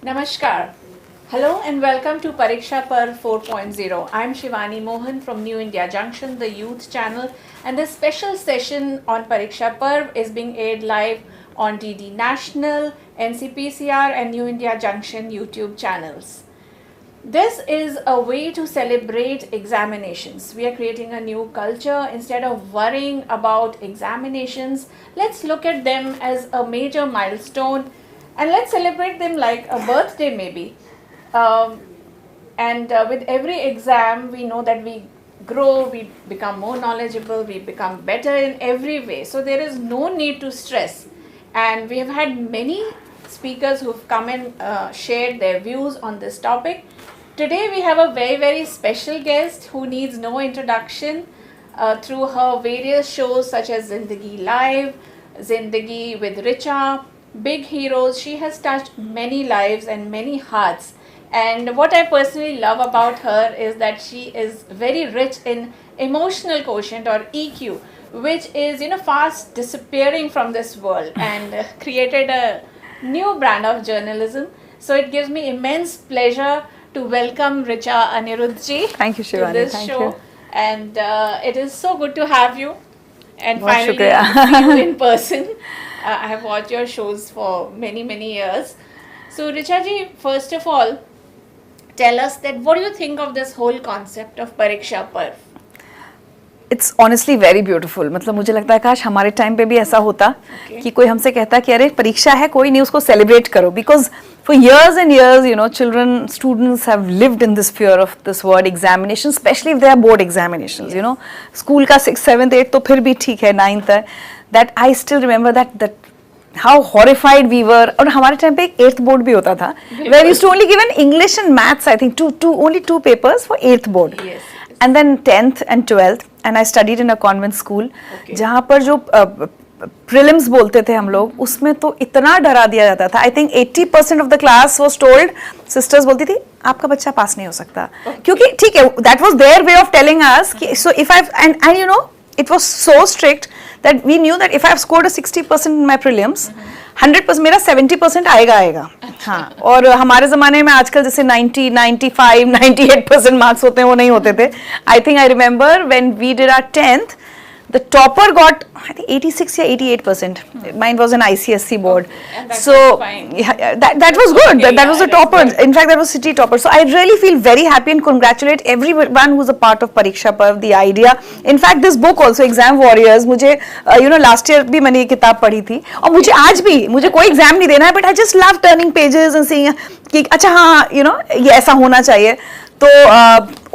Namaskar. Hello and welcome to Pariksha Parv 4.0. I'm Shivani Mohan from New India Junction, the youth channel, and this special session on Pariksha Parv is being aired live on DD National, NCPCR and New India Junction YouTube channels. This is a way to celebrate examinations. We are creating a new culture. Instead of worrying about examinations, let's look at them as a major milestone and let's celebrate them like a birthday maybe. And with every exam, we know that we grow, we become more knowledgeable, we become better in every way. So there is no need to stress. And we have had many speakers who've come and shared their views on this topic. Today we have a very special guest who needs no introduction through her various shows such as Zindagi Live, Zindagi with Richa, Big Heroes. She has touched many lives and many hearts. And what I personally love about her is that she is very rich in emotional quotient or EQ, which is fast disappearing from this world and created a new brand of journalism. So it gives me immense pleasure to welcome Richa Anirudhji. Thank you, Shivani. To this Thank show. you. And it is so good to have you. And Bahut finally shukriya. see you in person. I have watched your shows for many years. So Richa ji, first of all, tell us that what do you think of this whole concept of Pariksha Parv? It's honestly very beautiful. मतलब मुझे लगता है काश हमारे time पे भी ऐसा होता कि कोई हमसे कहता कि अरे परीक्षा है, कोई नहीं, उसको सेलिब्रेट करो. Because for years and years, children, students have lived in this fear of this word examination, especially if they are board examinations. School का 6th, 7th, 8th तो फिर भी ठीक है, 9th है. That I still remember that how horrified we were. और हमारे time पे एक 8th board भी होता था, where we used to only give an English and maths, I think only two papers for 8th board. Yes. And then 10th and 12th, and I studied in a convent school. जहाँ पर जो prelims बोलते थे हम लोग, उसमें तो इतना डरा दिया जाता था. I think 80% of the class was told, sisters बोलती थी आपका बच्चा पास नहीं हो सकता. क्योंकि ठीक है, that was their way of telling us. So if I've and it was so strict that we knew that if I've scored a 60% in my prelims, 100% मेरा 70% आएगा. हाँ. और हमारे ज़माने में आजकल जैसे 90, 95, 98% मार्क्स होते हैं, वो नहीं होते थे. I think I remember when we did our 10th, the topper got I think 86 or 88%. Mine was an ICSC board. So yeah, that was good. That was a topper. In fact, that was city topper. So I really feel very happy and congratulate everyone who's a part of Pariksha Parv. The idea. In fact, this book also, Exam Warriors. मुझे last year भी मैंने ये किताब पढ़ी थी और मुझे आज भी मुझे कोई एग्जाम नहीं देना है, but I just love turning pages and seeing कि अच्छा हाँ ये ऐसा होना चाहिए. तो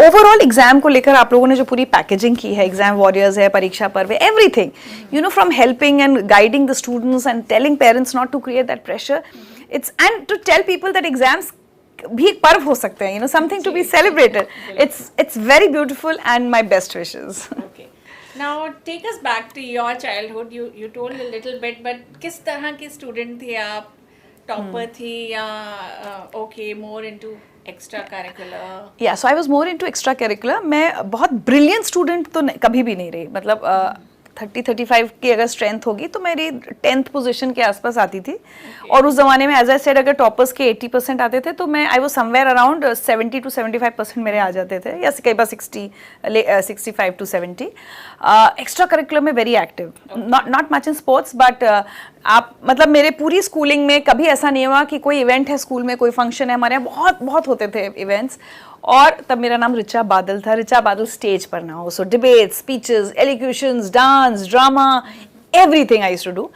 ओवरऑल एग्जाम को लेकर आप लोगों ने जो पूरी पैकेजिंग की है, एग्जाम वॉरियर्स है, परीक्षा पर्व है, everything from helping and guiding the students and telling parents not to create that pressure, it's and to tell people that exams भी एक पर्व हो सकते हैं, something to be celebrated. It's very beautiful and my best wishes. Now take us back to your childhood. You told a little bit, but किस तरह की student थी आप? टॉपर थी या okay more into extra curricular? Yeah, so I was more into extra curricular. मैं बहुत brilliant student तो कभी भी नहीं रही. मतलब 30-35 की अगर स्ट्रेंथ होगी तो मेरी 10th पोजीशन के आसपास आती थी. और उस जमाने में एज आई सेड अगर टॉपर्स के 80% आते थे तो मैं I was somewhere around 70 to 75% मेरे आ जाते थे, या कई बार 65 to 70. एक्स्ट्रा करिकुलर में very active, not much in sports, but आप मतलब मेरे पूरी स्कूलिंग में कभी ऐसा नहीं हुआ कि कोई इवेंट है स्कूल में, कोई फंक्शन है, हमारे यहाँ बहुत होते थे इवेंट्स. और तब मेरा नाम रिचा बादल था. रिचा बादल स्टेज पर ना हो, so debate, speeches, elocutions, dance, drama, everything I used to do.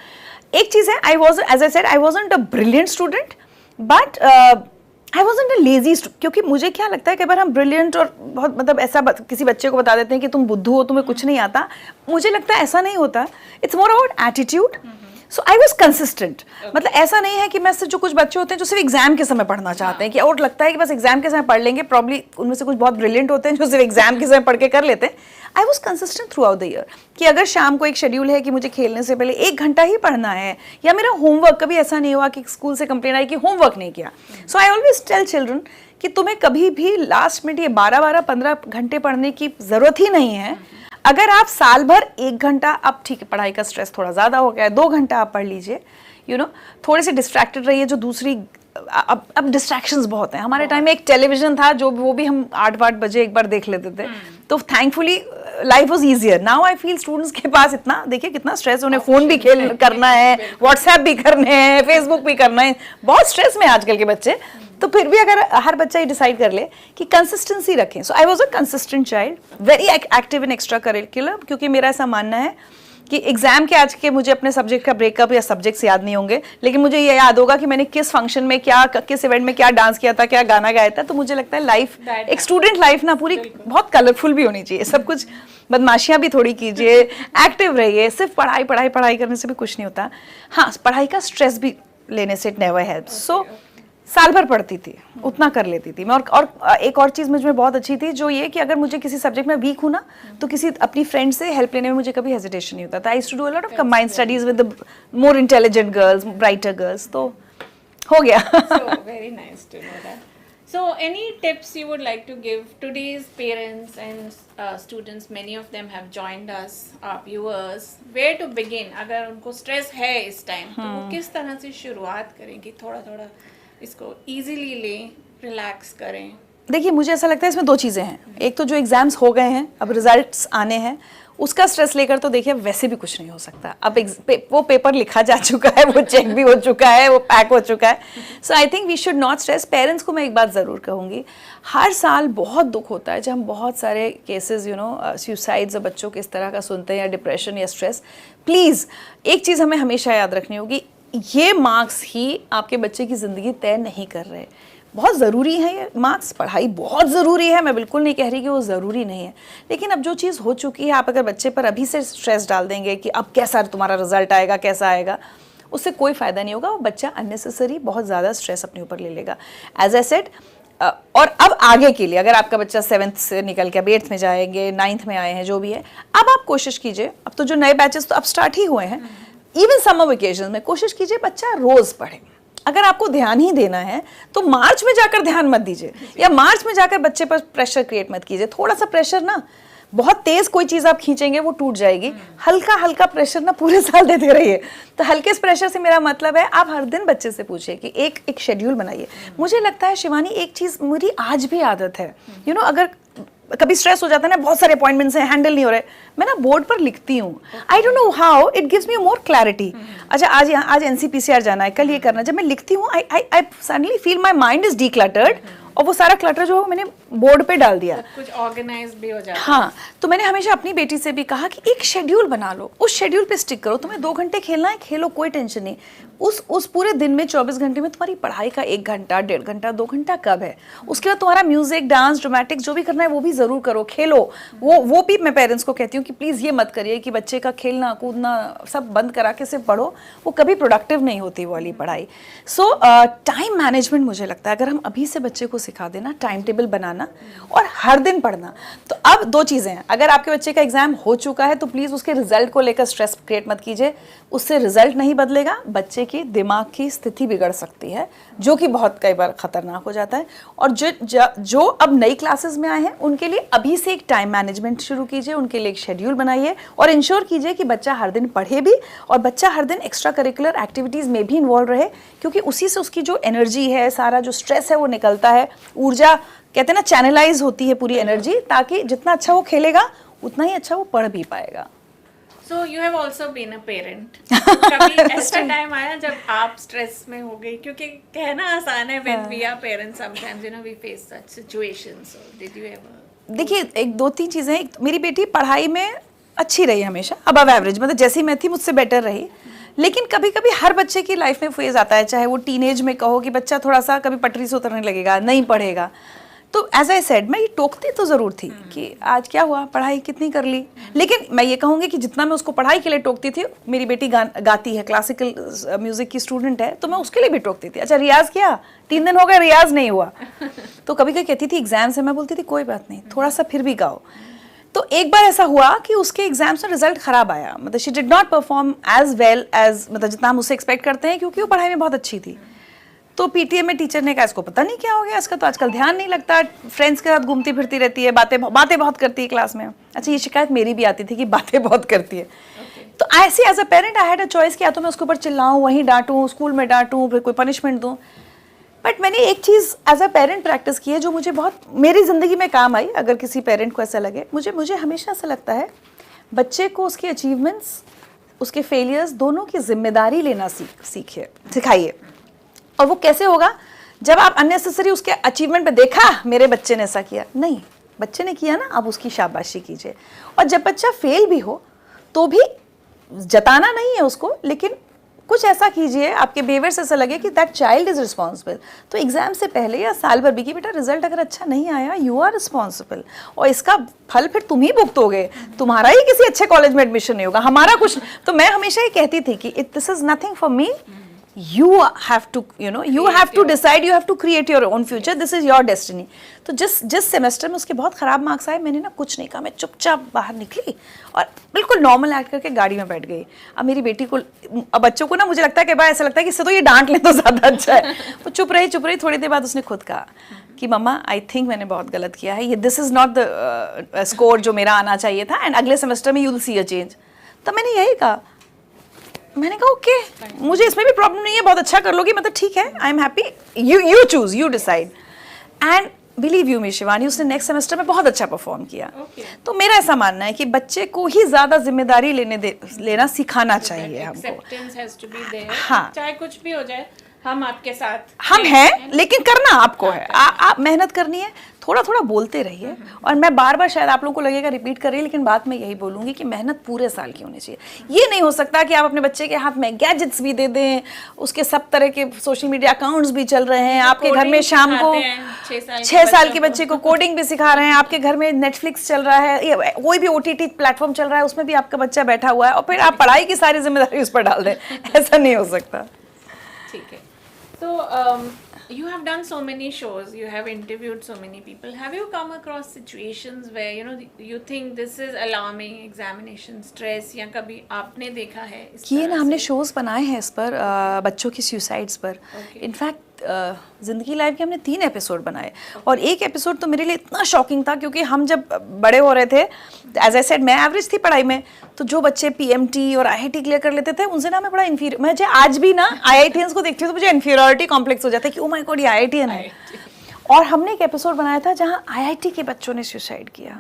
एक चीज़ है, I was as I said I wasn't a brilliant student, but I wasn't a lazy, क्योंकि मुझे क्या लगता है कि अगर हम ब्रिलियंट और बहुत मतलब ऐसा किसी बच्चे को बता देते हैं कि तुम बुद्धू हो, तुम्हें कुछ नहीं आता, मुझे लगता है ऐसा नहीं होता. It's more about attitude. So I was consistent. मतलब ऐसा नहीं है कि मैं से जो कुछ बच्चे होते हैं जो सिर्फ एग्जाम के समय पढ़ना चाहते हैं, कि और लगता है कि बस एग्जाम के समय पढ़ लेंगे, प्रॉब्ली उनमें से कुछ बहुत ब्रिलियंट होते हैं जो सिर्फ एग्जाम के समय पढ़ के कर लेते हैं. I was consistent through out the year कि अगर शाम को एक शेड्यूल है कि मुझे खेलने से पहले 1 घंटा ही पढ़ना है, या मेरा होमवर्क, कभी ऐसा नहीं हुआ कि स्कूल से कंप्लेन आई कि होमवर्क नहीं किया. सो आई ऑलवेज टेल चिल्ड्रन कि तुम्हें कभी भी लास्ट मिनट ये 12-15 घंटे पढ़ने की जरूरत ही नहीं है. अगर आप साल भर 1 घंटा, अब ठीक है पढ़ाई का स्ट्रेस थोड़ा ज़्यादा हो गया है, 2 घंटा आप पढ़ लीजिए, थोड़े से डिस्ट्रैक्टेड रहिए, जो दूसरी अब डिस्ट्रैक्शंस बहुत हैं। हमारे टाइम में एक टेलीविजन था जो वो भी हम 8 बजे एक बार देख लेते थे, तो thankfully life was easier. Now I feel students के पास इतना, देखिए कितना स्ट्रेस, उन्हें फोन भी करना है, व्हाट्सएप भी करने हैं, फेसबुक भी करना है, बहुत स्ट्रेस में आजकल के बच्चे। तो फिर भी अगर हर बच्चा ये डिसाइड कर ले कि कंसिस्टेंसी रखें। So I was a consistent child, very active in extracurricular, क्योंकि मेरा ऐसा मानना है कि एग्जाम के आज के मुझे अपने सब्जेक्ट का ब्रेकअप या सब्जेक्ट्स याद नहीं होंगे, लेकिन मुझे ये याद होगा कि मैंने किस फंक्शन में क्या, किस इवेंट में क्या डांस किया था, क्या गाना गाया था। तो मुझे लगता है लाइफ, एक स्टूडेंट लाइफ ना पूरी बहुत कलरफुल भी होनी चाहिए, सब कुछ, बदमाशियां भी थोड़ी कीजिए, एक्टिव रहिए। सिर्फ पढ़ाई पढ़ाई पढ़ाई करने से भी कुछ नहीं होता। हाँ, पढ़ाई का स्ट्रेस भी लेने से इट नेवर हेल्प्स। सो साल भर पढ़ती थी, उतना कर लेती थी मैं। और एक और चीज़ मुझ में बहुत अच्छी थी, जो ये कि अगर मुझे किसी सब्जेक्ट में वीक हूँ ना, तो किसी अपनी फ्रेंड से हेल्प लेने में मुझे कभी हेजिटेशन नहीं होता था। I used to do a lot of combined studies with the more intelligent girls, brighter girls, तो हो गया। So very nice to know that. So any tips you would like to give today's parents and students? Many of them have joined us, our viewers. Where to begin? अगर उनको stress है इस time, तो वो किस तरह से शुरुआत करें कि थोड़ा थोड़ा इसको इजीली लें, रिलैक्स करें? देखिए, मुझे ऐसा लगता है इसमें दो चीज़ें हैं। एक तो जो एग्जाम्स हो गए हैं, अब रिजल्ट्स आने हैं, उसका स्ट्रेस लेकर तो देखिए वैसे भी कुछ नहीं हो सकता। अब वो पेपर लिखा जा चुका है, वो चेक भी हो चुका है, वो पैक हो चुका है। So I think we should not stress. Parents को मैं एक बात ज़रूर कहूँगी, हर साल बहुत दुख होता है जब हम बहुत सारे केसेस सुसाइड्स और बच्चों के इस तरह का सुनते हैं, या डिप्रेशन या स्ट्रेस। प्लीज़ एक चीज़ हमें हमेशा याद रखनी होगी, ये मार्क्स ही आपके बच्चे की ज़िंदगी तय नहीं कर रहे। बहुत ज़रूरी है ये मार्क्स, पढ़ाई बहुत ज़रूरी है, मैं बिल्कुल नहीं कह रही कि वो ज़रूरी नहीं है, लेकिन अब जो चीज़ हो चुकी है, आप अगर बच्चे पर अभी से स्ट्रेस डाल देंगे कि अब कैसा तुम्हारा रिजल्ट आएगा, कैसा आएगा, उससे कोई फ़ायदा नहीं होगा। वो बच्चा अननेसेसरी बहुत ज़्यादा स्ट्रेस अपने ऊपर ले लेगा। एज आई सेड, और अब आगे के लिए अगर आपका बच्चा 7th से निकल के अब 8th में जाएंगे, 9th में आए हैं, जो भी है, अब आप कोशिश कीजिए, अब तो जो नए बैचेस तो अब स्टार्ट ही हुए हैं, इवन समर वेकेशन में कोशिश कीजिए बच्चा रोज पढ़े। अगर आपको ध्यान ही देना है तो मार्च में जाकर ध्यान मत दीजिए, या मार्च में जाकर बच्चे पर प्रेशर क्रिएट मत कीजिए। थोड़ा सा प्रेशर ना, बहुत तेज कोई चीज आप खींचेंगे वो टूट जाएगी। हल्का हल्का प्रेशर ना पूरे साल देते रहिए। तो हल्के प्रेशर से मेरा मतलब है, आप हर दिन बच्चे से पूछिए कि एक शेड्यूल बनाइए। मुझे लगता है शिवानी, एक चीज मेरी आज भी आदत है, अगर कभी स्ट्रेस हो जाता है ना, बहुत सारे अपॉइंटमेंट्स हैं, हैंडल नहीं हो रहे, मैं ना बोर्ड पर लिखती हूँ। I don't know how, it gives me more clarity. अच्छा, आज NCPCR जाना है, कल ये करना है। जब मैं लिखती हूँ, I suddenly feel my mind is decluttered, और वो सारा क्लटर जो है मैंने बोर्ड पे डाल दिया, कुछ ऑर्गेनाइज भी हो जाता है। हाँ, तो मैंने हमेशा अपनी बेटी से भी कहा कि एक शेड्यूल बना लो, उस शेड्यूल पे स्टिक करो। तुम्हें 2 घंटे खेलना है, खेलो, कोई टेंशन नहीं। उस पूरे दिन में 24 घंटे में तुम्हारी पढ़ाई का 1 घंटा, 1.5 घंटा, 2 घंटा कब है? उसके बाद तुम्हारा म्यूजिक, डांस, ड्रामेटिक्स जो भी करना है वो भी जरूर करो, खेलो। वो भी मैं पेरेंट्स को कहती हूँ कि प्लीज ये मत करिए कि बच्चे का खेलना कूदना सब बंद करा के सिर्फ पढ़ो, वो कभी प्रोडक्टिव नहीं होती वो वाली पढ़ाई। सो टाइम मैनेजमेंट, मुझे लगता है अगर हम अभी से बच्चे को सिखा देना, टाइम टेबल बनाना और हर दिन पढ़ना। तो अब 2 चीजें हैं, अगर आपके बच्चे का एग्जाम हो चुका है तो प्लीज उसके रिजल्ट को लेकर स्ट्रेस क्रिएट मत कीजिए। उससे रिजल्ट नहीं बदलेगा, बच्चे की दिमाग की स्थिति बिगड़ सकती है, जो कि बहुत कई बार खतरनाक हो जाता है। और जो अब नई क्लासेस में आए हैं उनके लिए अभी से एक टाइम मैनेजमेंट शुरू कीजिए, उनके लिए एक शेड्यूल बनाइए और इंश्योर कीजिए कि बच्चा हर दिन पढ़े भी और बच्चा हर दिन एक्स्ट्रा करिकुलर एक्टिविटीज में भी इन्वॉल्व रहे, क्योंकि उसी से उसकी जो एनर्जी है, सारा जो स्ट्रेस है वो निकलता है, ऊर्जा कहते हैं ना चैनलाइज होती है पूरी एनर्जी, ताकि जितना अच्छा वो खेलेगा उतना ही अच्छा वो पढ़ भी पाएगा। So you have also been a parent. कभी ऐसा टाइम आया जब आप स्ट्रेस में हो गई? क्योंकि कहना आसान है, when we are parents sometimes we face such situations. So did you ever? देखिए, 1-2-3 चीजें। एक, मेरी बेटी पढ़ाई में अच्छी रही हमेशा, अबव एवरेज, मतलब जैसी मैं थी मुझसे बेटर रही। लेकिन कभी कभी हर बच्चे की लाइफ में फेज आता है, चाहे वो टीनेज में कहो कि बच्चा थोड़ा सा कभी पटरी से उतरने लगेगा, नहीं पढ़ेगा। तो एज आई सेड, मैं ये टोकती तो ज़रूर थी कि आज क्या हुआ, पढ़ाई कितनी कर ली। लेकिन मैं ये कहूँगी कि जितना मैं उसको पढ़ाई के लिए टोकती थी, मेरी बेटी गाती है, क्लासिकल म्यूजिक की स्टूडेंट है, तो मैं उसके लिए भी टोकती थी। अच्छा, रियाज किया, 3 दिन हो गए रियाज नहीं हुआ, तो कभी कभी कहती थी एग्जाम से, मैं बोलती थी कोई बात नहीं, थोड़ा सा फिर भी गाओ। तो एक बार ऐसा हुआ कि उसके एग्जाम्स में रिजल्ट खराब आया, मतलब she did not perform as well as, मतलब जितना हम उससे एक्सपेक्ट करते हैं, क्योंकि वो पढ़ाई में बहुत अच्छी थी। तो पीटीए में टीचर ने कहा इसको पता नहीं क्या हो गया, इसका तो आजकल ध्यान नहीं लगता, फ्रेंड्स के साथ घूमती फिरती रहती है, बातें बहुत करती है क्लास में। अच्छा, ये शिकायत मेरी भी आती थी कि बातें बहुत करती है। तो ऐसे as a parent I had a choice कि या तो मैं उसके ऊपर चिल्लाऊं, वहीं डांटूं, स्कूल में डांटूं, फिर कोई पनिशमेंट दूं। बट मैंने एक चीज़ एज अ पेरेंट प्रैक्टिस की है जो मुझे बहुत मेरी ज़िंदगी में काम आई, अगर किसी पेरेंट को ऐसा लगे। मुझे हमेशा ऐसा लगता है बच्चे को उसके अचीवमेंट्स, उसके फेलियर्स दोनों की जिम्मेदारी लेना सिखाइए। और वो कैसे होगा? जब आप अननेसेसरी उसके अचीवमेंट पे देखा मेरे बच्चे ने ऐसा किया, नहीं, बच्चे ने किया ना, आप उसकी शाबाशी कीजिए। और जब बच्चा फेल भी हो तो भी जताना नहीं है उसको, लेकिन कुछ ऐसा कीजिए आपके बिहेवियर से ऐसा लगे कि दैट चाइल्ड इज रिस्पॉन्सिबल। तो एग्जाम से पहले या साल भर भी कि बेटा रिजल्ट अगर अच्छा नहीं आया, यू आर रिस्पॉन्सिबल, और इसका फल फिर तुम ही भुगतोगे, तुम्हारा ही किसी अच्छे कॉलेज में एडमिशन नहीं होगा, हमारा कुछ। तो मैं हमेशा ये कहती थी कि this is nothing for me, you have to, you have to decide, you have to create your own future, this is your destiny। तो जिस सेमेस्टर में उसके बहुत ख़राब मार्क्स आए, मैंने ना कुछ नहीं कहा, मैं चुपचाप बाहर निकली और बिल्कुल नॉर्मल एक्ट करके गाड़ी में बैठ गई। अब मेरी बेटी को, अब बच्चों को ना मुझे लगता है कि भाई ऐसा लगता है कि इससे तो ये डांट ले तो ज़्यादा अच्छा है। वो चुप रही। थोड़ी देर बाद उसने खुद कहा कि मम्मा आई थिंक मैंने बहुत गलत किया है, ये this is not the score जो मेरा आना चाहिए था, एंड अगले सेमेस्टर में you will see a change. तो मैंने यही कहा, मैंने कहा ओके, मुझे इसमें भी प्रॉब्लम नहीं है, बहुत अच्छा कर लोगी, मतलब ठीक है, I am happy, you choose, you decide. And believe you me Shivani, उसने नेक्स्ट सेमेस्टर में बहुत अच्छा परफॉर्म किया। तो मेरा ऐसा मानना है कि बच्चे को ही ज्यादा जिम्मेदारी लेना सिखाना चाहिए हमको। हाँ, चाहे कुछ भी हो जाए, हम आपके साथ हम हैं, लेकिन करना आपको है, आप मेहनत करनी है, थोड़ा थोड़ा बोलते रहिए। और मैं बार बार, शायद आप लोगों को लगेगा रिपीट कर रही है, लेकिन बात मैं यही बोलूंगी कि मेहनत पूरे साल की होनी चाहिए। ये नहीं हो सकता कि आप अपने बच्चे के हाथ में गैजेट्स भी दे दें, उसके सब तरह के सोशल मीडिया अकाउंट्स भी चल रहे हैं, आपके घर में शाम को 6 साल के बच्चे को कोडिंग भी सिखा रहे हैं, आपके घर में नेटफ्लिक्स चल रहा है, कोई भी OTT प्लेटफॉर्म चल रहा है, उसमें भी आपका बच्चा बैठा हुआ है, और फिर आप पढ़ाई की सारी जिम्मेदारी उस पर डाल दें, ऐसा नहीं हो सकता। ठीक है। So you have done so many shows, you have interviewed so many people. Have you come across situations where you think this is alarming, examination stress, या कभी आपने देखा है इस किए तरह ना, हमने से? शोज़ बनाए हैं इस पर, बच्चों की सुसाइड्स पर। इनफैक्ट ज़िंदगी लाइव के हमने 3 एपिसोड बनाए, और एक एपिसोड तो मेरे लिए इतना शॉकिंग था, क्योंकि हम जब बड़े हो रहे थे, एज आई सेड, मैं एवरेज थी पढ़ाई में, तो जो बच्चे PMT और IIT क्लियर कर लेते थे, उनसे ना मैं बड़ा इन्फीरियर, मुझे आज भी ना IITians को देखती हूँ तो मुझे इन्फीरियरिटी कॉम्प्लेक्स हो जाता है कि ओ माय गॉड, ये IITian है। और हमने एक एपिसोड बनाया था जहाँ IIT के बच्चों ने सुसाइड किया।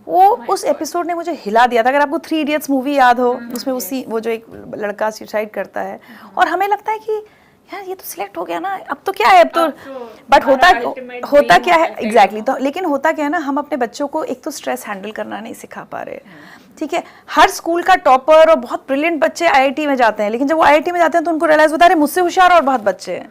वो उस एपिसोड ने मुझे हिला दिया था। अगर आपको 3 Idiots मूवी याद हो, उसमें वो जो एक लड़का सुसाइड करता है, और हमें लगता है कि यार ये तो सिलेक्ट हो गया ना, अब तो क्या है, अब तो, बट होता क्या है एग्जैक्टली। तो लेकिन होता क्या है ना, हम अपने बच्चों को एक तो स्ट्रेस हैंडल करना नहीं सिखा पा रहे। ठीक है, हर स्कूल का टॉपर और बहुत ब्रिलियंट बच्चे IIT में जाते हैं, लेकिन जब वो IIT में जाते हैं तो उनको रियलाइज होता है मुझसे होशियार और बहुत बच्चे हैं।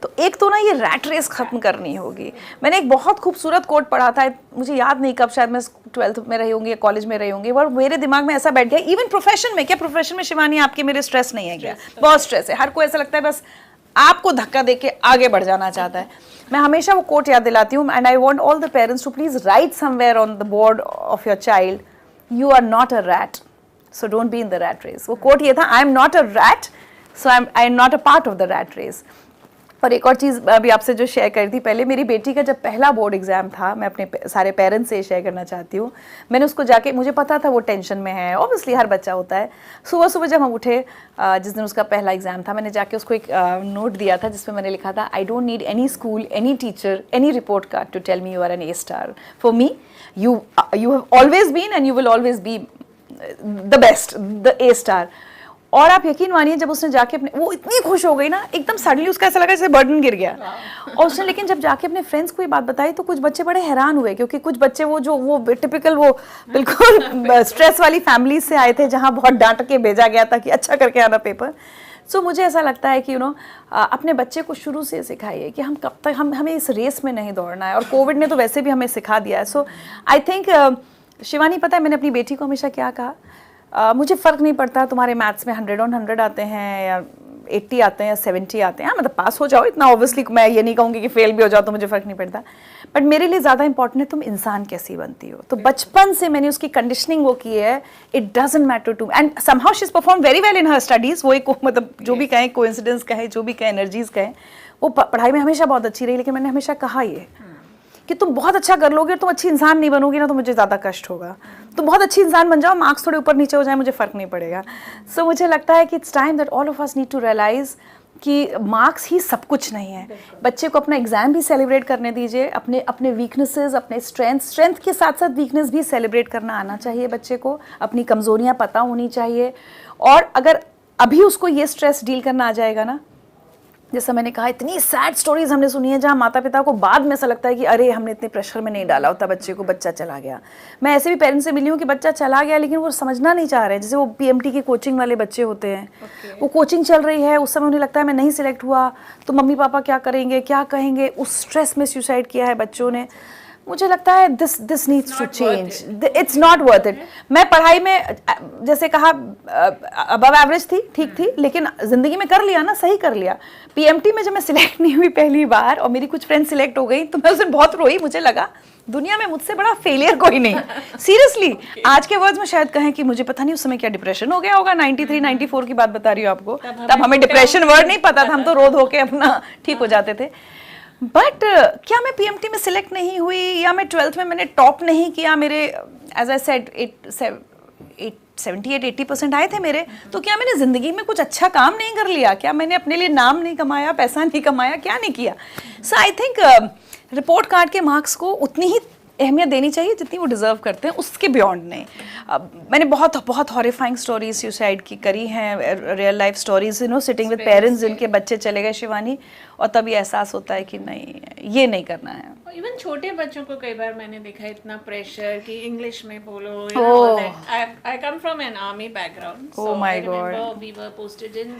तो एक तो ना ये रैट रेस खत्म करनी होगी। मैंने एक बहुत खूबसूरत कोट पढ़ा था, मुझे याद नहीं कब, शायद मैं 12th में रही होंगी या कॉलेज में रही होंगी, और मेरे दिमाग में ऐसा बैठ गया, इवन प्रोफेशन में, क्या प्रोफेशन में शिवानी आपके मेरे स्ट्रेस नहीं है क्या? बहुत स्ट्रेस है, हर कोई ऐसा लगता है बस आपको धक्का देके आगे बढ़ जाना चाहता है। मैं हमेशा वो कोट याद दिलाती हूँ, and I want all the parents to please write somewhere on the board of your child, you are not a rat, so don't be in the rat race. वो कोट ये था, I am not a rat, so I am not a part of the rat race. और एक और चीज़ अभी आपसे जो share कर थी पहले, मेरी बेटी का जब पहला बोर्ड एग्जाम था, मैं अपने सारे पेरेंट्स से शेयर करना चाहती हूँ। मैंने उसको जाके, मुझे पता था वो टेंशन में है, ऑब्वियसली हर बच्चा होता है। सुबह सुबह जब हम उठे, जिस दिन उसका पहला एग्जाम था, मैंने जाके उसको एक नोट दिया था जिसमें मैंने लिखा था, I don't need any school, any teacher, any report card to tell me you are an A star. For me you have always been and you will always be the best, the A star. और आप यकीन मानिए, जब उसने जाके अपने, वो इतनी खुश हो गई ना, एकदम सडनली उसका ऐसा लगा जैसे बर्डन गिर गया। और उसने लेकिन जब जाके अपने फ्रेंड्स को ये बात बताई तो कुछ बच्चे बड़े हैरान हुए, क्योंकि कुछ बच्चे वो टिपिकल वो बिल्कुल स्ट्रेस वाली फैमिली से आए थे, जहाँ बहुत डांट के भेजा गया था कि अच्छा करके आना पेपर। सो मुझे ऐसा लगता है कि अपने बच्चे को शुरू से सिखाइए कि हम कब तक, हमें इस रेस में नहीं दौड़ना है। और कोविड ने तो वैसे भी हमें सिखा दिया है। सो आई थिंक शिवानी, पता है मैंने अपनी बेटी को हमेशा क्या कहा, मुझे फ़र्क नहीं पड़ता तुम्हारे मैथ्स में 100 on 100 आते हैं या 80 आते हैं या 70 आते हैं, मतलब पास हो जाओ, इतना ऑब्वियसली मैं ये नहीं कहूँगी कि फेल भी हो जाओ तो मुझे फ़र्क नहीं पड़ता, बट मेरे लिए ज़्यादा इंपॉर्टेंट है तुम इंसान कैसी बनती हो। तो बचपन से मैंने उसकी कंडीशनिंग वो की है, it doesn't matter to, and somehow she is perform very well in her studies. वो एक मतलब जो भी कहें, कोइंसिडेंस कहें, जो भी कहें, एनर्जीज कहें, वो पढ़ाई में हमेशा बहुत अच्छी रही। लेकिन मैंने हमेशा कहा ये कि तुम बहुत अच्छा कर लोगे, तुम अच्छी इंसान नहीं बनोगी ना तो मुझे ज़्यादा कष्ट होगा। तुम बहुत अच्छी इंसान बन जाओ, मार्क्स थोड़े ऊपर नीचे हो जाए, मुझे फ़र्क नहीं पड़ेगा। सो मुझे लगता है कि it's time that all of us need to realise कि मार्क्स ही सब कुछ नहीं है। बच्चे को अपना एग्जाम भी सेलिब्रेट करने दीजिए, अपने अपने वीकनेसेस, अपने स्ट्रेंथ के साथ साथ वीकनेस भी सेलिब्रेट करना आना चाहिए बच्चे को, अपनी कमजोरियां पता होनी चाहिए। और अगर अभी उसको ये स्ट्रेस डील करना आ जाएगा ना, जैसा मैंने कहा, इतनी सैड स्टोरीज हमने सुनी है जहाँ माता पिता को बाद में ऐसा लगता है कि अरे हमने इतने प्रेशर में नहीं डाला होता बच्चे को, बच्चा चला गया। मैं ऐसे भी पेरेंट्स से मिली हूँ कि बच्चा चला गया लेकिन वो समझना नहीं चाह रहे हैं। जैसे वो पीएमटी की कोचिंग वाले बच्चे होते हैं, वो कोचिंग चल रही है, उस समय उन्हें लगता है मैं नहीं सिलेक्ट हुआ तो मम्मी पापा क्या करेंगे, क्या कहेंगे, उस स्ट्रेस में सुसाइड किया है बच्चों ने। मुझे लगता है this needs to change, it's not worth it. मैं पढ़ाई में जैसे कहा अबव एवरेज थी, ठीक थी, लेकिन जिंदगी में कर लिया ना, सही कर लिया। पीएमटी में जब मैं सिलेक्ट नहीं हुई पहली बार और मेरी कुछ फ्रेंड सिलेक्ट हो गई तो मैं उस दिन बहुत रोई। मुझे लगा दुनिया में मुझसे बड़ा फेलियर कोई नहीं, सीरियसली। आज के वर्ड्स में शायद कहें कि मुझे पता नहीं उस समय क्या डिप्रेशन हो गया होगा, 93 94 की बात बता रही हूँ आपको, तब हमें डिप्रेशन वर्ड नहीं पता था, हम तो रो धो के अपना ठीक हो जाते थे। बट क्या मैं पीएमटी में सिलेक्ट नहीं हुई या मैं 12th में मैंने टॉप नहीं किया, मेरे एज आई सेड 78-80% आए थे मेरे, तो क्या मैंने ज़िंदगी में कुछ अच्छा काम नहीं कर लिया? क्या मैंने अपने लिए नाम नहीं कमाया, पैसा नहीं कमाया, क्या नहीं किया? सो आई थिंक रिपोर्ट कार्ड के मार्क्स को उतनी ही अहमियत देनी चाहिए जितनी वो डिज़र्व करते हैं, उसके बियॉन्ड नहीं। मैंने बहुत बहुत हॉरिफाइंग स्टोरीज सुसाइड की करी हैं, real life stories, you know, sitting with parents जिनके बच्चे चले गए शिवानी, और तभी एहसास होता है कि नहीं, ये नहीं करना है। इवन छोटे बच्चों को कई बार मैंने देखा इतना प्रेशर कि इंग्लिश में बोलो। I come from an army background, so I remember we were posted in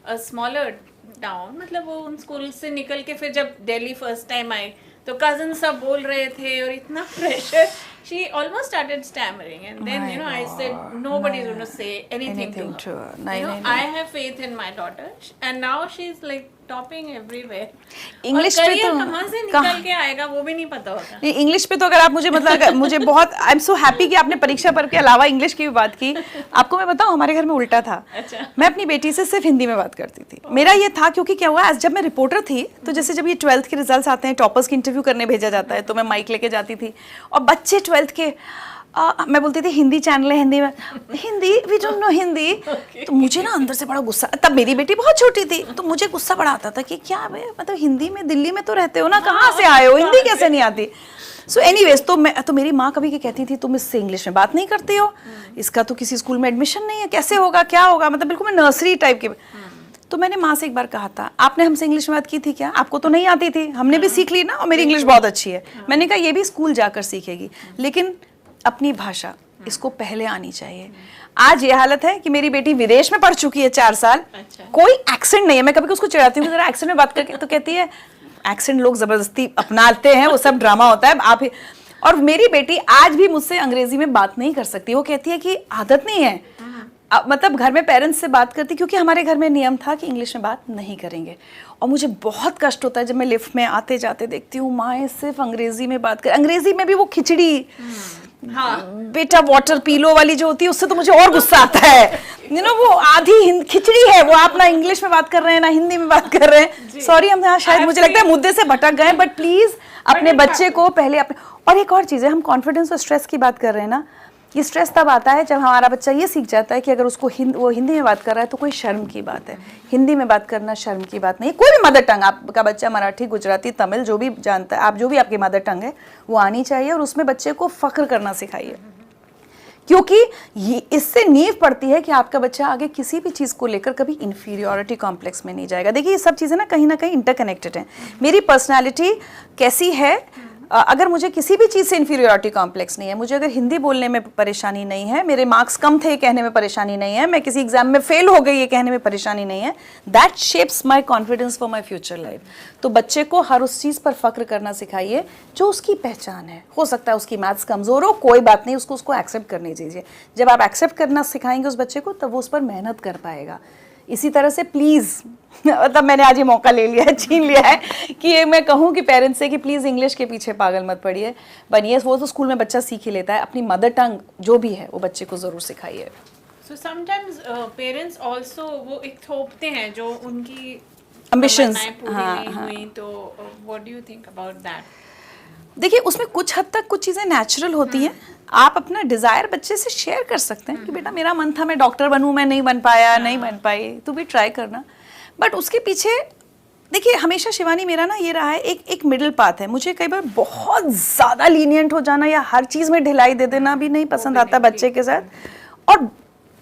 a smaller town, मतलब वो उन स्कूल से निकल के फिर जब दिल्ली फर्स्ट टाइम आई तो कजन सब बोल रहे थे और इतना pressure, she almost started stammering and then you know I said nobody is going to say anything to her. You know, I have faith in my daughter and now she's like topping everywhere. English पे तो कहाँ से निकल के आएगा वो भी नहीं पता होता। नहीं, इंग्लिश पे तो अगर आप मुझे मतलब मुझे बहुत आई एम सो हैप्पी कि आपने परीक्षा पर के अलावा इंग्लिश की भी बात की। आपको मैं बताऊं, हमारे घर में उल्टा था। अच्छा। मैं अपनी बेटी से सिर्फ हिंदी में बात करती थी। मेरा ये था, क्योंकि क्या हुआ, जब मैं रिपोर्टर थी तो जैसे जब ये 12th के रिजल्ट्स आते हैं, टॉपर्स की इंटरव्यू करने भेजा जाता है, तो मैं माइक लेके जाती थी और बच्चे 12th के मैं बोलती थी हिंदी चैनल है, हिंदी में, Hindi we don't know Hindi. तो मुझे ना अंदर से बड़ा गुस्सा, तब मेरी बेटी बहुत छोटी थी तो मुझे गुस्सा बड़ा आता था कि क्या मतलब हिंदी में, दिल्ली में तो रहते हो ना, कहाँ से आए हो, हिंदी कैसे नहीं आती? सो एनीवेज, तो मेरी माँ कभी क्या कहती थी, तुम इससे इंग्लिश में बात नहीं करती हो, इसका तो किसी स्कूल में एडमिशन नहीं है, कैसे होगा, क्या होगा, मतलब बिल्कुल मैं नर्सरी टाइप की। तो मैंने माँ से एक बार कहा था, आपने हमसे इंग्लिश में बात की थी क्या? आपको तो नहीं आती थी, हमने भी सीख ली ना, और मेरी इंग्लिश बहुत अच्छी है। मैंने कहा ये भी स्कूल जाकर सीखेगी, लेकिन अपनी भाषा इसको पहले आनी चाहिए। आज ये हालत है कि मेरी बेटी विदेश में पढ़ चुकी है 4 साल, कोई एक्सेंट नहीं है। मैं कभी उसको चिढ़ाती हूँ जरा एक्सेंट में बात करके, तो कहती है एक्सेंट लोग जबरदस्ती अपनाते हैं, वो सब ड्रामा होता है, आप ही। और मेरी बेटी आज भी मुझसे अंग्रेजी में बात नहीं कर सकती, वो कहती है कि आदत नहीं है। मतलब घर में पेरेंट्स से बात करती, क्योंकि हमारे घर में नियम था कि इंग्लिश में बात नहीं करेंगे। और मुझे बहुत कष्ट होता है जब मैं लिफ्ट में आते जाते देखती हूँ माएँ सिर्फ अंग्रेजी में बात कर, अंग्रेजी में भी वो खिचड़ी, हाँ, बेटा वाटर पी लो वाली जो होती है, उससे तो मुझे और गुस्सा आता है। यू नो, वो आधी खिचड़ी है, वो आप ना इंग्लिश में बात कर रहे हैं ना हिंदी में बात कर रहे हैं। सॉरी, हम यहाँ शायद मुझे लगता है मुद्दे से भटक गए, बट प्लीज अपने बच्चे को पहले अपने। और एक और चीज़ है, हम कॉन्फिडेंस और स्ट्रेस की बात कर रहे हैं ना, ये स्ट्रेस तब आता है जब हमारा बच्चा ये सीख जाता है कि अगर उसको वो हिंदी में बात कर रहा है तो कोई शर्म की बात है। हिंदी में बात करना शर्म की बात नहीं है। कोई भी मदर टंग, आपका बच्चा मराठी, गुजराती, तमिल जो भी जानता है, आप जो भी आपकी मदर टंग है वो आनी चाहिए, और उसमें बच्चे को फ़ख्र करना सिखाइए, क्योंकि इससे नींव पड़ती है कि आपका बच्चा आगे किसी भी चीज़ को लेकर कभी इंफीरियॉरिटी कॉम्प्लेक्स में नहीं जाएगा। देखिए, ये सब चीज़ें ना कहीं इंटरकनेक्टेड हैं। मेरी पर्सनैलिटी कैसी है, अगर मुझे किसी भी चीज़ से इंफीरियरिटी कॉम्प्लेक्स नहीं है, मुझे अगर हिंदी बोलने में परेशानी नहीं है, मेरे मार्क्स कम थे ये कहने में परेशानी नहीं है, मैं किसी एग्जाम में फेल हो गई ये कहने में परेशानी नहीं है, that shapes my confidence for my future life. तो बच्चे को हर उस चीज़ पर फख्र करना सिखाइए जो उसकी पहचान है। हो सकता है उसकी मैथ्स कमज़ोर हो, कोई बात नहीं, उसको एक्सेप्ट करने दीजिए। जब आप एक्सेप्ट करना सिखाएंगे उस बच्चे को, तब वो उस पर मेहनत कर पाएगा। इसी तरह से प्लीज़, मतलब मैंने आज ये मौका ले लिया है, छीन लिया है कि ये मैं कहूँ कि पेरेंट्स से कि प्लीज़ इंग्लिश के पीछे पागल मत पड़िए, बनिए। वो तो स्कूल में बच्चा सीख ही लेता है, अपनी मदर टंग जो भी है वो बच्चे को ज़रूर सिखाइए। सो समटाइम्स पेरेंट्स ऑल्सो वो एक थोपते हैं जो उनकी एम्बिशंस पूरी नहीं हुई, तो what do you think about that? देखिए, उसमें कुछ हद तक कुछ चीज़ें नेचुरल होती हैं। आप अपना डिज़ायर बच्चे से शेयर कर सकते हैं कि बेटा मेरा मन था मैं डॉक्टर बनूं, मैं नहीं बन पाया, नहीं बन पाई, तो भी ट्राई करना। बट उसके पीछे देखिए हमेशा शिवानी मेरा ना ये रहा है, एक मिडिल पाथ है। मुझे कई बार बहुत ज़्यादा लीनियंट हो जाना या हर चीज़ में ढिलाई दे देना भी नहीं पसंद आता बच्चे के साथ, और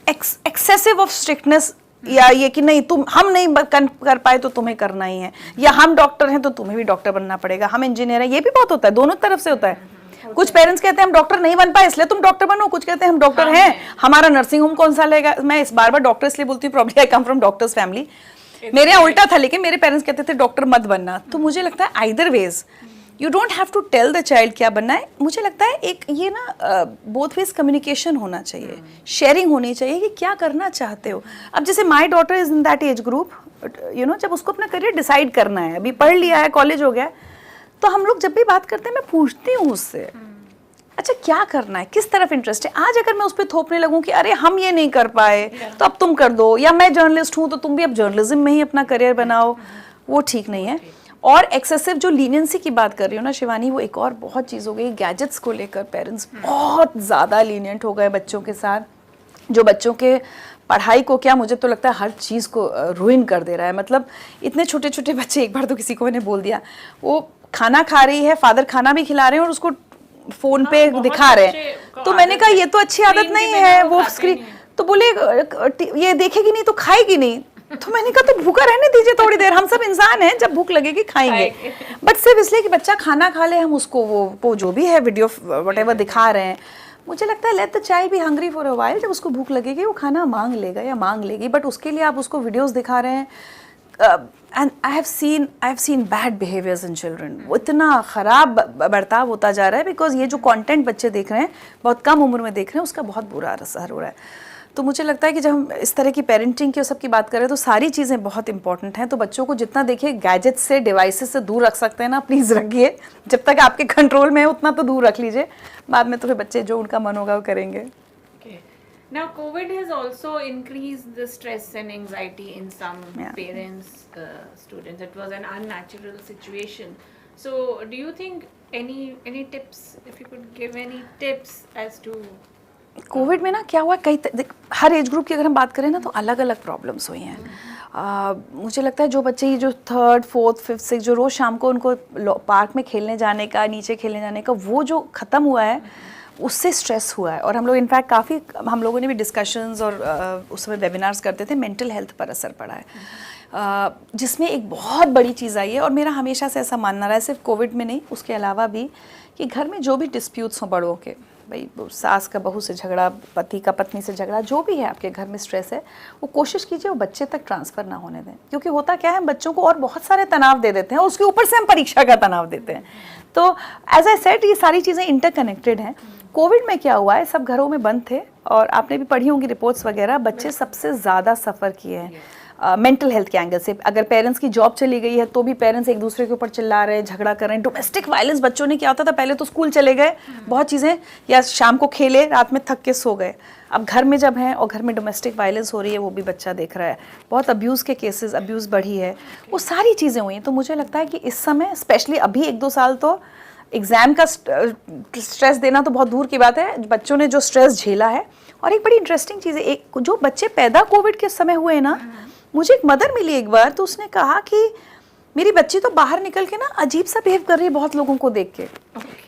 एक्सेसिव ऑफ स्ट्रिक्टनेस, या ये कि नहीं तुम हम नहीं कर पाए तो तुम्हें करना ही है, या हम डॉक्टर हैं तो तुम्हें भी डॉक्टर बनना पड़ेगा, हम इंजीनियर हैं, ये भी बहुत होता है, दोनों तरफ से होता है। कुछ पेरेंट्स कहते हैं हम डॉक्टर नहीं बन पाए इसलिए तुम डॉक्टर बनो, कुछ कहते हैं हम डॉक्टर हैं हमारा नर्सिंग होम कौन सा लेगा। मैं इस बार डॉक्टर इसलिए बोलती हूँ, problem I come from doctors family, मेरे यहाँ उल्टा था, लेकिन मेरे पेरेंट्स कहते थे डॉक्टर मत बनना। तो मुझे लगता है either ways you don't have to tell the child क्या बनना है। मुझे लगता है एक ये ना बोथ वेज कम्युनिकेशन होना चाहिए, शेयरिंग होनी चाहिए कि क्या करना चाहते हो। अब जैसे my daughter is in that age group, you know, जब उसको अपना करियर डिसाइड करना है, अभी पढ़ लिया है, कॉलेज हो गया, तो हम लोग जब भी बात करते हैं मैं पूछती हूँ उससे, अच्छा क्या करना है, किस तरफ इंटरेस्ट है। आज अगर मैं उस पर थोपने लगूं कि अरे हम ये नहीं कर पाए तो अब तुम कर दो, या मैं जर्नलिस्ट हूं तो तुम भी अब जर्नलिज्म में ही अपना करियर बनाओ, वो ठीक नहीं है। और एक्सेसिव जो लीनियंसी की बात कर रही हो ना शिवानी, वो एक और बहुत चीज़ हो गई गैजेट्स को लेकर। पेरेंट्स बहुत ज़्यादा लीनियंट हो गए बच्चों के साथ, जो बच्चों के पढ़ाई को क्या, मुझे तो लगता है हर चीज़ को रुइन कर दे रहा है। मतलब इतने छोटे छोटे बच्चे, एक बार तो किसी को मैंने बोल दिया, वो खाना खा रही है, फादर खाना भी खिला रहे हैं और उसको फोन पे दिखा रहे हैं, तो मैंने कहा ये तो अच्छी आदत नहीं है, वो स्क्रीन, तो बोले ये देखेगी नहीं तो खाएगी नहीं। तो मैंने कहा तो भूखा रहने दीजिए थोड़ी देर, हम सब इंसान हैं, जब भूख लगेगी खाएंगे, बट सिर्फ इसलिए कि बच्चा खाना खा ले हम उसको वो जो भी है वीडियो व्हाटएवर दिखा रहे हैं। मुझे लगता है let the child be hungry for a while, जब उसको भूख लगेगी वो खाना मांग लेगा या मांग लेगी, बट उसके लिए आप उसको वीडियोस दिखा रहे हैं। And I have seen bad behaviours in children, वो इतना ख़राब बर्ताव होता जा रहा है, बिकॉज ये जो कंटेंट बच्चे देख रहे हैं, बहुत कम उम्र में देख रहे हैं, उसका बहुत बुरा असर हो रहा है। तो मुझे लगता है कि जब हम इस तरह की पेरेंटिंग की और सब की बात करें तो सारी चीज़ें बहुत इंपॉर्टेंट हैं। तो बच्चों को जितना देखिए गैजेट्स से, डिवाइसेस से दूर रख सकते हैं ना, प्लीज़ रखिए, जब तक आपके कंट्रोल में है उतना तो दूर रख लीजिए, बाद में तो फिर बच्चे जो उनका मन होगा वो करेंगे। Now, COVID has also increased the stress and anxiety in some parents, students. It was an unnatural situation. So, do you think any tips, if you could give any tips as to Covid में ना क्या हुआ, हर age group की अगर हम बात करें ना तो अलग अलग प्रॉब्लम्स हुई हैं। मुझे लगता है जो बच्चे ये जो 3rd, 4th, 5th, 6th जो रोज़ शाम को उनको पार्क में खेलने जाने का, नीचे खेलने जाने का, वो जो ख़त्म हुआ है उससे स्ट्रेस हुआ है। और हम लोग इनफैक्ट काफ़ी, हम लोगों ने भी डिस्कशंस और उस समय वेबिनार्स करते थे, मेंटल हेल्थ पर असर पड़ा है, जिसमें एक बहुत बड़ी चीज़ आई है। और मेरा हमेशा से ऐसा मानना रहा है, सिर्फ कोविड में नहीं, उसके अलावा भी, कि घर में जो भी डिस्प्यूट्स हों बड़ों के, भाई सास का बहू से झगड़ा, पति का पत्नी से झगड़ा, जो भी है आपके घर में स्ट्रेस है, वो कोशिश कीजिए वो बच्चे तक ट्रांसफ़र ना होने दें। क्योंकि होता क्या है, हम बच्चों को और बहुत सारे तनाव दे देते हैं, उसके ऊपर से हम परीक्षा का तनाव देते हैं। तो एज आई सेड, ये सारी चीज़ें इंटरकनेक्टेड हैं। कोविड में क्या हुआ है, सब घरों में बंद थे, और आपने भी पढ़ी होंगी रिपोर्ट्स वगैरह, बच्चे सबसे ज़्यादा सफ़र किए हैं मेंटल हेल्थ के एंगल से। अगर पेरेंट्स की जॉब चली गई है तो भी पेरेंट्स एक दूसरे के ऊपर चिल्ला रहे हैं, झगड़ा कर रहे हैं। डोमेस्टिक वायलेंस बच्चों ने क्या होता था, पहले तो स्कूल चले गए, बहुत चीज़ें, या शाम को खेले, रात में थक के सो गए। अब घर में जब हैं और घर में डोमेस्टिक वायलेंस हो रही है, वो भी बच्चा देख रहा है, बहुत अब्यूज़ के केसेस, अब्यूज़ बढ़ी है, वो सारी चीज़ें हुई हैं। तो मुझे लगता है कि इस समय स्पेशली अभी 1-2 साल तो एग्ज़ाम का स्ट्रेस देना तो बहुत दूर की बात है, बच्चों ने जो स्ट्रेस झेला है। और एक बड़ी इंटरेस्टिंग चीज़ है, एक जो बच्चे पैदा कोविड के समय हुए ना, मुझे एक मदर मिली एक बार, तो उसने कहा कि मेरी बच्ची तो बाहर निकल के ना अजीब सा बिहेव कर रही है बहुत लोगों को देख के।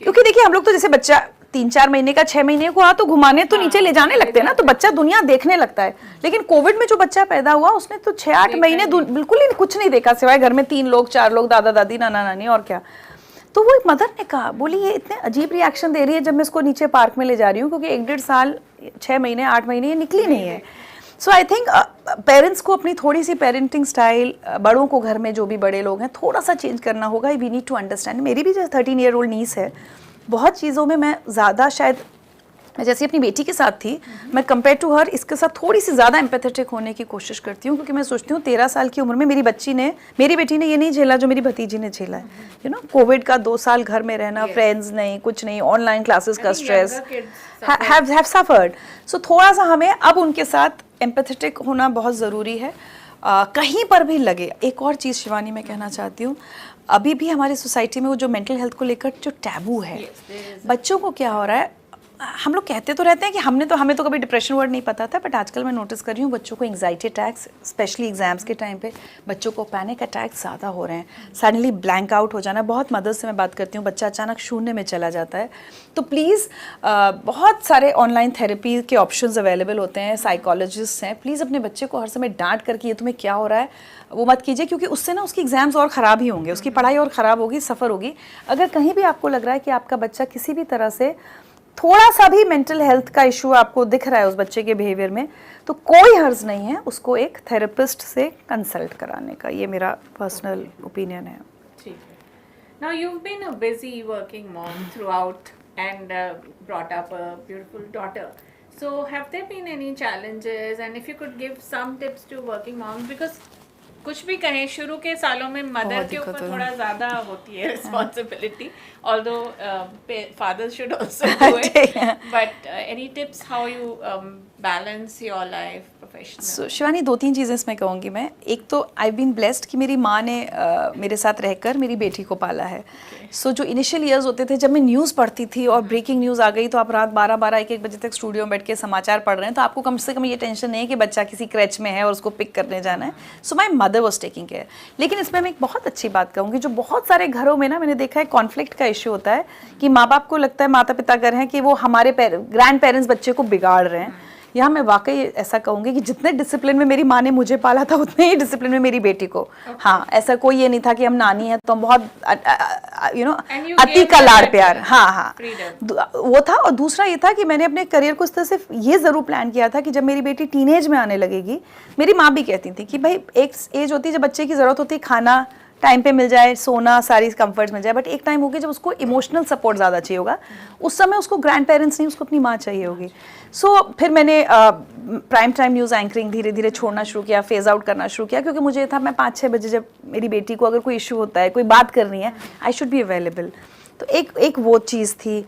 क्योंकि देखिए हम लोग तो जैसे बच्चा 3-4 महीने का, 6 महीने को तो घुमाने तो नीचे ले जाने लगते हैं ना, तो बच्चा दुनिया देखने लगता है। लेकिन कोविड में जो बच्चा पैदा हुआ, उसने तो 6-8 महीने बिल्कुल ही कुछ नहीं देखा, सिवाय घर में 3 लोग, 4 लोग, दादा दादी, नाना नानी, और क्या। तो वो एक मदर ने कहा, बोली ये इतने अजीब रिएक्शन दे रही है जब मैं इसको नीचे पार्क में ले जा रही हूँ, क्योंकि 1-1.5 साल, 6 महीने, 8 महीने ये निकली नहीं है। सो आई थिंक पेरेंट्स को अपनी थोड़ी सी पेरेंटिंग स्टाइल, बड़ों को घर में जो भी बड़े लोग हैं, थोड़ा सा चेंज करना होगा। We need to understand. मेरी भी जो 13 ईयर ओल्ड नीस है, बहुत चीज़ों में मैं ज़्यादा, शायद मैं जैसे अपनी बेटी के साथ थी, मैं कंपेयर टू हर इसके साथ थोड़ी सी ज़्यादा एम्पैथेटिक होने की कोशिश करती हूँ, क्योंकि मैं सोचती हूँ 13 साल की उम्र में मेरी बेटी ने ये नहीं झेला जो मेरी भतीजी ने झेला है। यू नो, कोविड का 2 साल घर में रहना, फ्रेंड्स नहीं, कुछ नहीं, ऑनलाइन क्लासेस का स्ट्रेस, हैव सफर्ड। सो थोड़ा सा हमें अब उनके साथ एम्पैथेटिक होना बहुत ज़रूरी है। कहीं पर भी लगे, एक और चीज़ शिवानी मैं कहना चाहती हूँ, अभी भी हमारी सोसाइटी में वो जो मेंटल हेल्थ को लेकर जो टैबू है, बच्चों को क्या हो रहा है, हम लोग कहते तो रहते हैं कि हमें तो कभी डिप्रेशन वर्ड नहीं पता था, बट आजकल मैं नोटिस कर रही हूँ बच्चों को एंग्जाइटी अटैक्स, स्पेशली एग्जाम्स के टाइम पे बच्चों को पैनिक अटैक्स ज़्यादा हो रहे हैं, सडनली ब्लैंक आउट हो जाना। बहुत मदर्स से मैं बात करती हूँ, बच्चा अचानक शून्य में चला जाता है। तो प्लीज़ बहुत सारे ऑनलाइन थेरेपी के ऑप्शंस अवेलेबल होते हैं, साइकोलॉजिस्ट हैं, प्लीज़ अपने बच्चे को हर समय डांट करके ये तुम्हें क्या हो रहा है वो मत कीजिए, क्योंकि उससे ना उसकी एग्जाम्स और ख़राब ही होंगे, उसकी पढ़ाई और ख़राब होगी, सफ़र होगी। अगर कहीं भी आपको लग रहा है कि आपका बच्चा किसी भी तरह से थोड़ा सा भी मेंटल हेल्थ का इशू आपको दिख रहा है उस बच्चे के बिहेवियर में, तो कोई हर्ज नहीं है उसको एक थेरेपिस्ट से कंसल्ट कराने का। ये मेरा पर्सनल ओपिनियन है। ठीक है। Now you've been a busy working mom throughout and brought up a beautiful daughter. So have there been any challenges, and if you could give some tips to working moms, because कुछ भी कहें शुरू के सालों में mother के ऊपर थोड़ा ज़्यादा होती है responsibility, although fathers should also do it, but any tips how you balance your life professional? So, Shivani, 2-3 चीज़ें इसमें कहूँगी मैं। एक तो आई बीन ब्लेस्ड कि मेरी माँ ने मेरे साथ रहकर मेरी बेटी को पाला है। सो जो इनिशियल ईयर्स होते थे जब मैं न्यूज़ पढ़ती थी और ब्रेकिंग न्यूज़ आ गई तो आप रात 12-12, 1-1 बजे तक स्टूडियो में बैठ के समाचार पढ़ रहे हैं, तो आपको कम से कम ये टेंशन नहीं है कि बच्चा किसी क्रैच में है और उसको पिक करने जाना है। So my mother was taking care. लेकिन इसमें मैं एक बहुत अच्छी बात कहूँगी, जो बहुत सारे घरों में ना मैंने देखा है कॉन्फ्लिक्ट का इशू होता है कि माँ बाप को लगता है, माता पिता अगर हैं, कि वो हमारे ग्रैंड पेरेंट्स बच्चे को बिगाड़ रहे हैं। यहाँ मैं वाकई ऐसा कहूँगी कि जितने डिसिप्लिन में मेरी माँ ने मुझे पाला था उतने ही डिसिप्लिन में मेरी बेटी को। हाँ, ऐसा कोई ये नहीं था कि हम नानी हैं तो हम बहुत अति का लाड़ प्यार, हाँ, वो था। और दूसरा ये था कि मैंने अपने करियर को इस तरह से ये ज़रूर प्लान किया था कि जब मेरी बेटी टीनेज में आने लगेगी, मेरी माँ भी कहती थी कि भाई एक एज होती है जब बच्चे की ज़रूरत होती है, खाना टाइम पे मिल जाए, सोना, सारी कंफर्ट्स मिल जाए, बट एक टाइम होगी जब उसको इमोशनल सपोर्ट ज़्यादा चाहिए होगा। उस समय उसको ग्रैंड पेरेंट्स नहीं, उसको अपनी माँ चाहिए होगी। सो फिर मैंने प्राइम टाइम न्यूज़ एंकरिंग धीरे धीरे छोड़ना शुरू किया, फेज आउट करना शुरू किया, क्योंकि मुझे था मैं 5-6 बजे जब मेरी बेटी को अगर कोई इशू होता है, कोई बात करनी है, आई शुड बी अवेलेबल। तो एक वो चीज़ थी।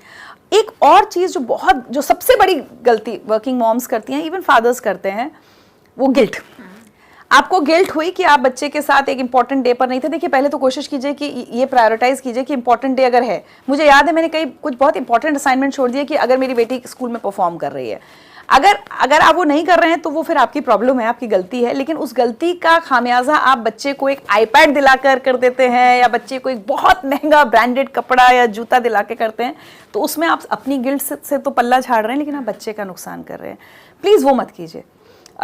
एक और चीज़ जो सबसे बड़ी गलती वर्किंग मॉम्स करती हैं, इवन फादर्स करते हैं, वो गिल्ट। आपको गिल्ट हुई कि आप बच्चे के साथ एक इंपॉर्टेंट डे पर नहीं थे। देखिए, पहले तो कोशिश कीजिए कि ये प्रायोरिटाइज कीजिए कि इंपॉर्टेंट डे अगर है, मुझे याद है मैंने कुछ बहुत इंपॉर्टेंट असाइनमेंट छोड़ दिए कि अगर मेरी बेटी स्कूल में परफॉर्म कर रही है, अगर आप वो नहीं कर रहे हैं तो वो फिर आपकी प्रॉब्लम है, आपकी गलती है। लेकिन उस गलती का खामियाजा आप बच्चे को एक आईपैड दिला कर देते हैं, या बच्चे को एक बहुत महंगा ब्रांडेड कपड़ा या जूता दिला के करते हैं, तो उसमें आप अपनी गिल्ट से तो पल्ला झाड़ रहे हैं, लेकिन आप बच्चे का नुकसान कर रहे हैं। प्लीज़ वो मत कीजिए।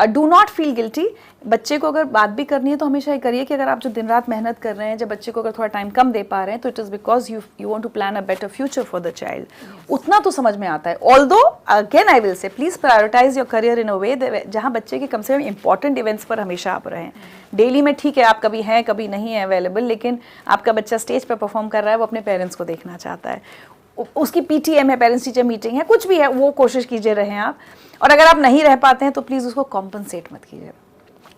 Do not feel guilty. बच्चे को अगर बात भी करनी है तो हमेशा ये करिए कि अगर आप जो दिन रात मेहनत कर रहे हैं, जब बच्चे को अगर थोड़ा टाइम कम दे पा रहे हैं, तो it is because you want to plan a better future for the child. उतना तो समझ में आता है। Although again I will say, please prioritise your career in a way जहाँ बच्चे के कम से कम इंपॉर्टेंट इवेंट्स पर हमेशा आप रहें। डेली में ठीक है, आप कभी हैं कभी नहीं है अवेलेबल, लेकिन आपका बच्चा स्टेज पर परफॉर्म कर रहा है, वो अपने पेरेंट्स को देखना चाहता है, उसकी पीटीएम है, पेरेंट्स टीचर मीटिंग है, कुछ भी है, वो कोशिश कीजिए रहें आप। और अगर आप नहीं रह पाते हैं तो प्लीज़ उसको कॉम्पनसेट मत कीजिए।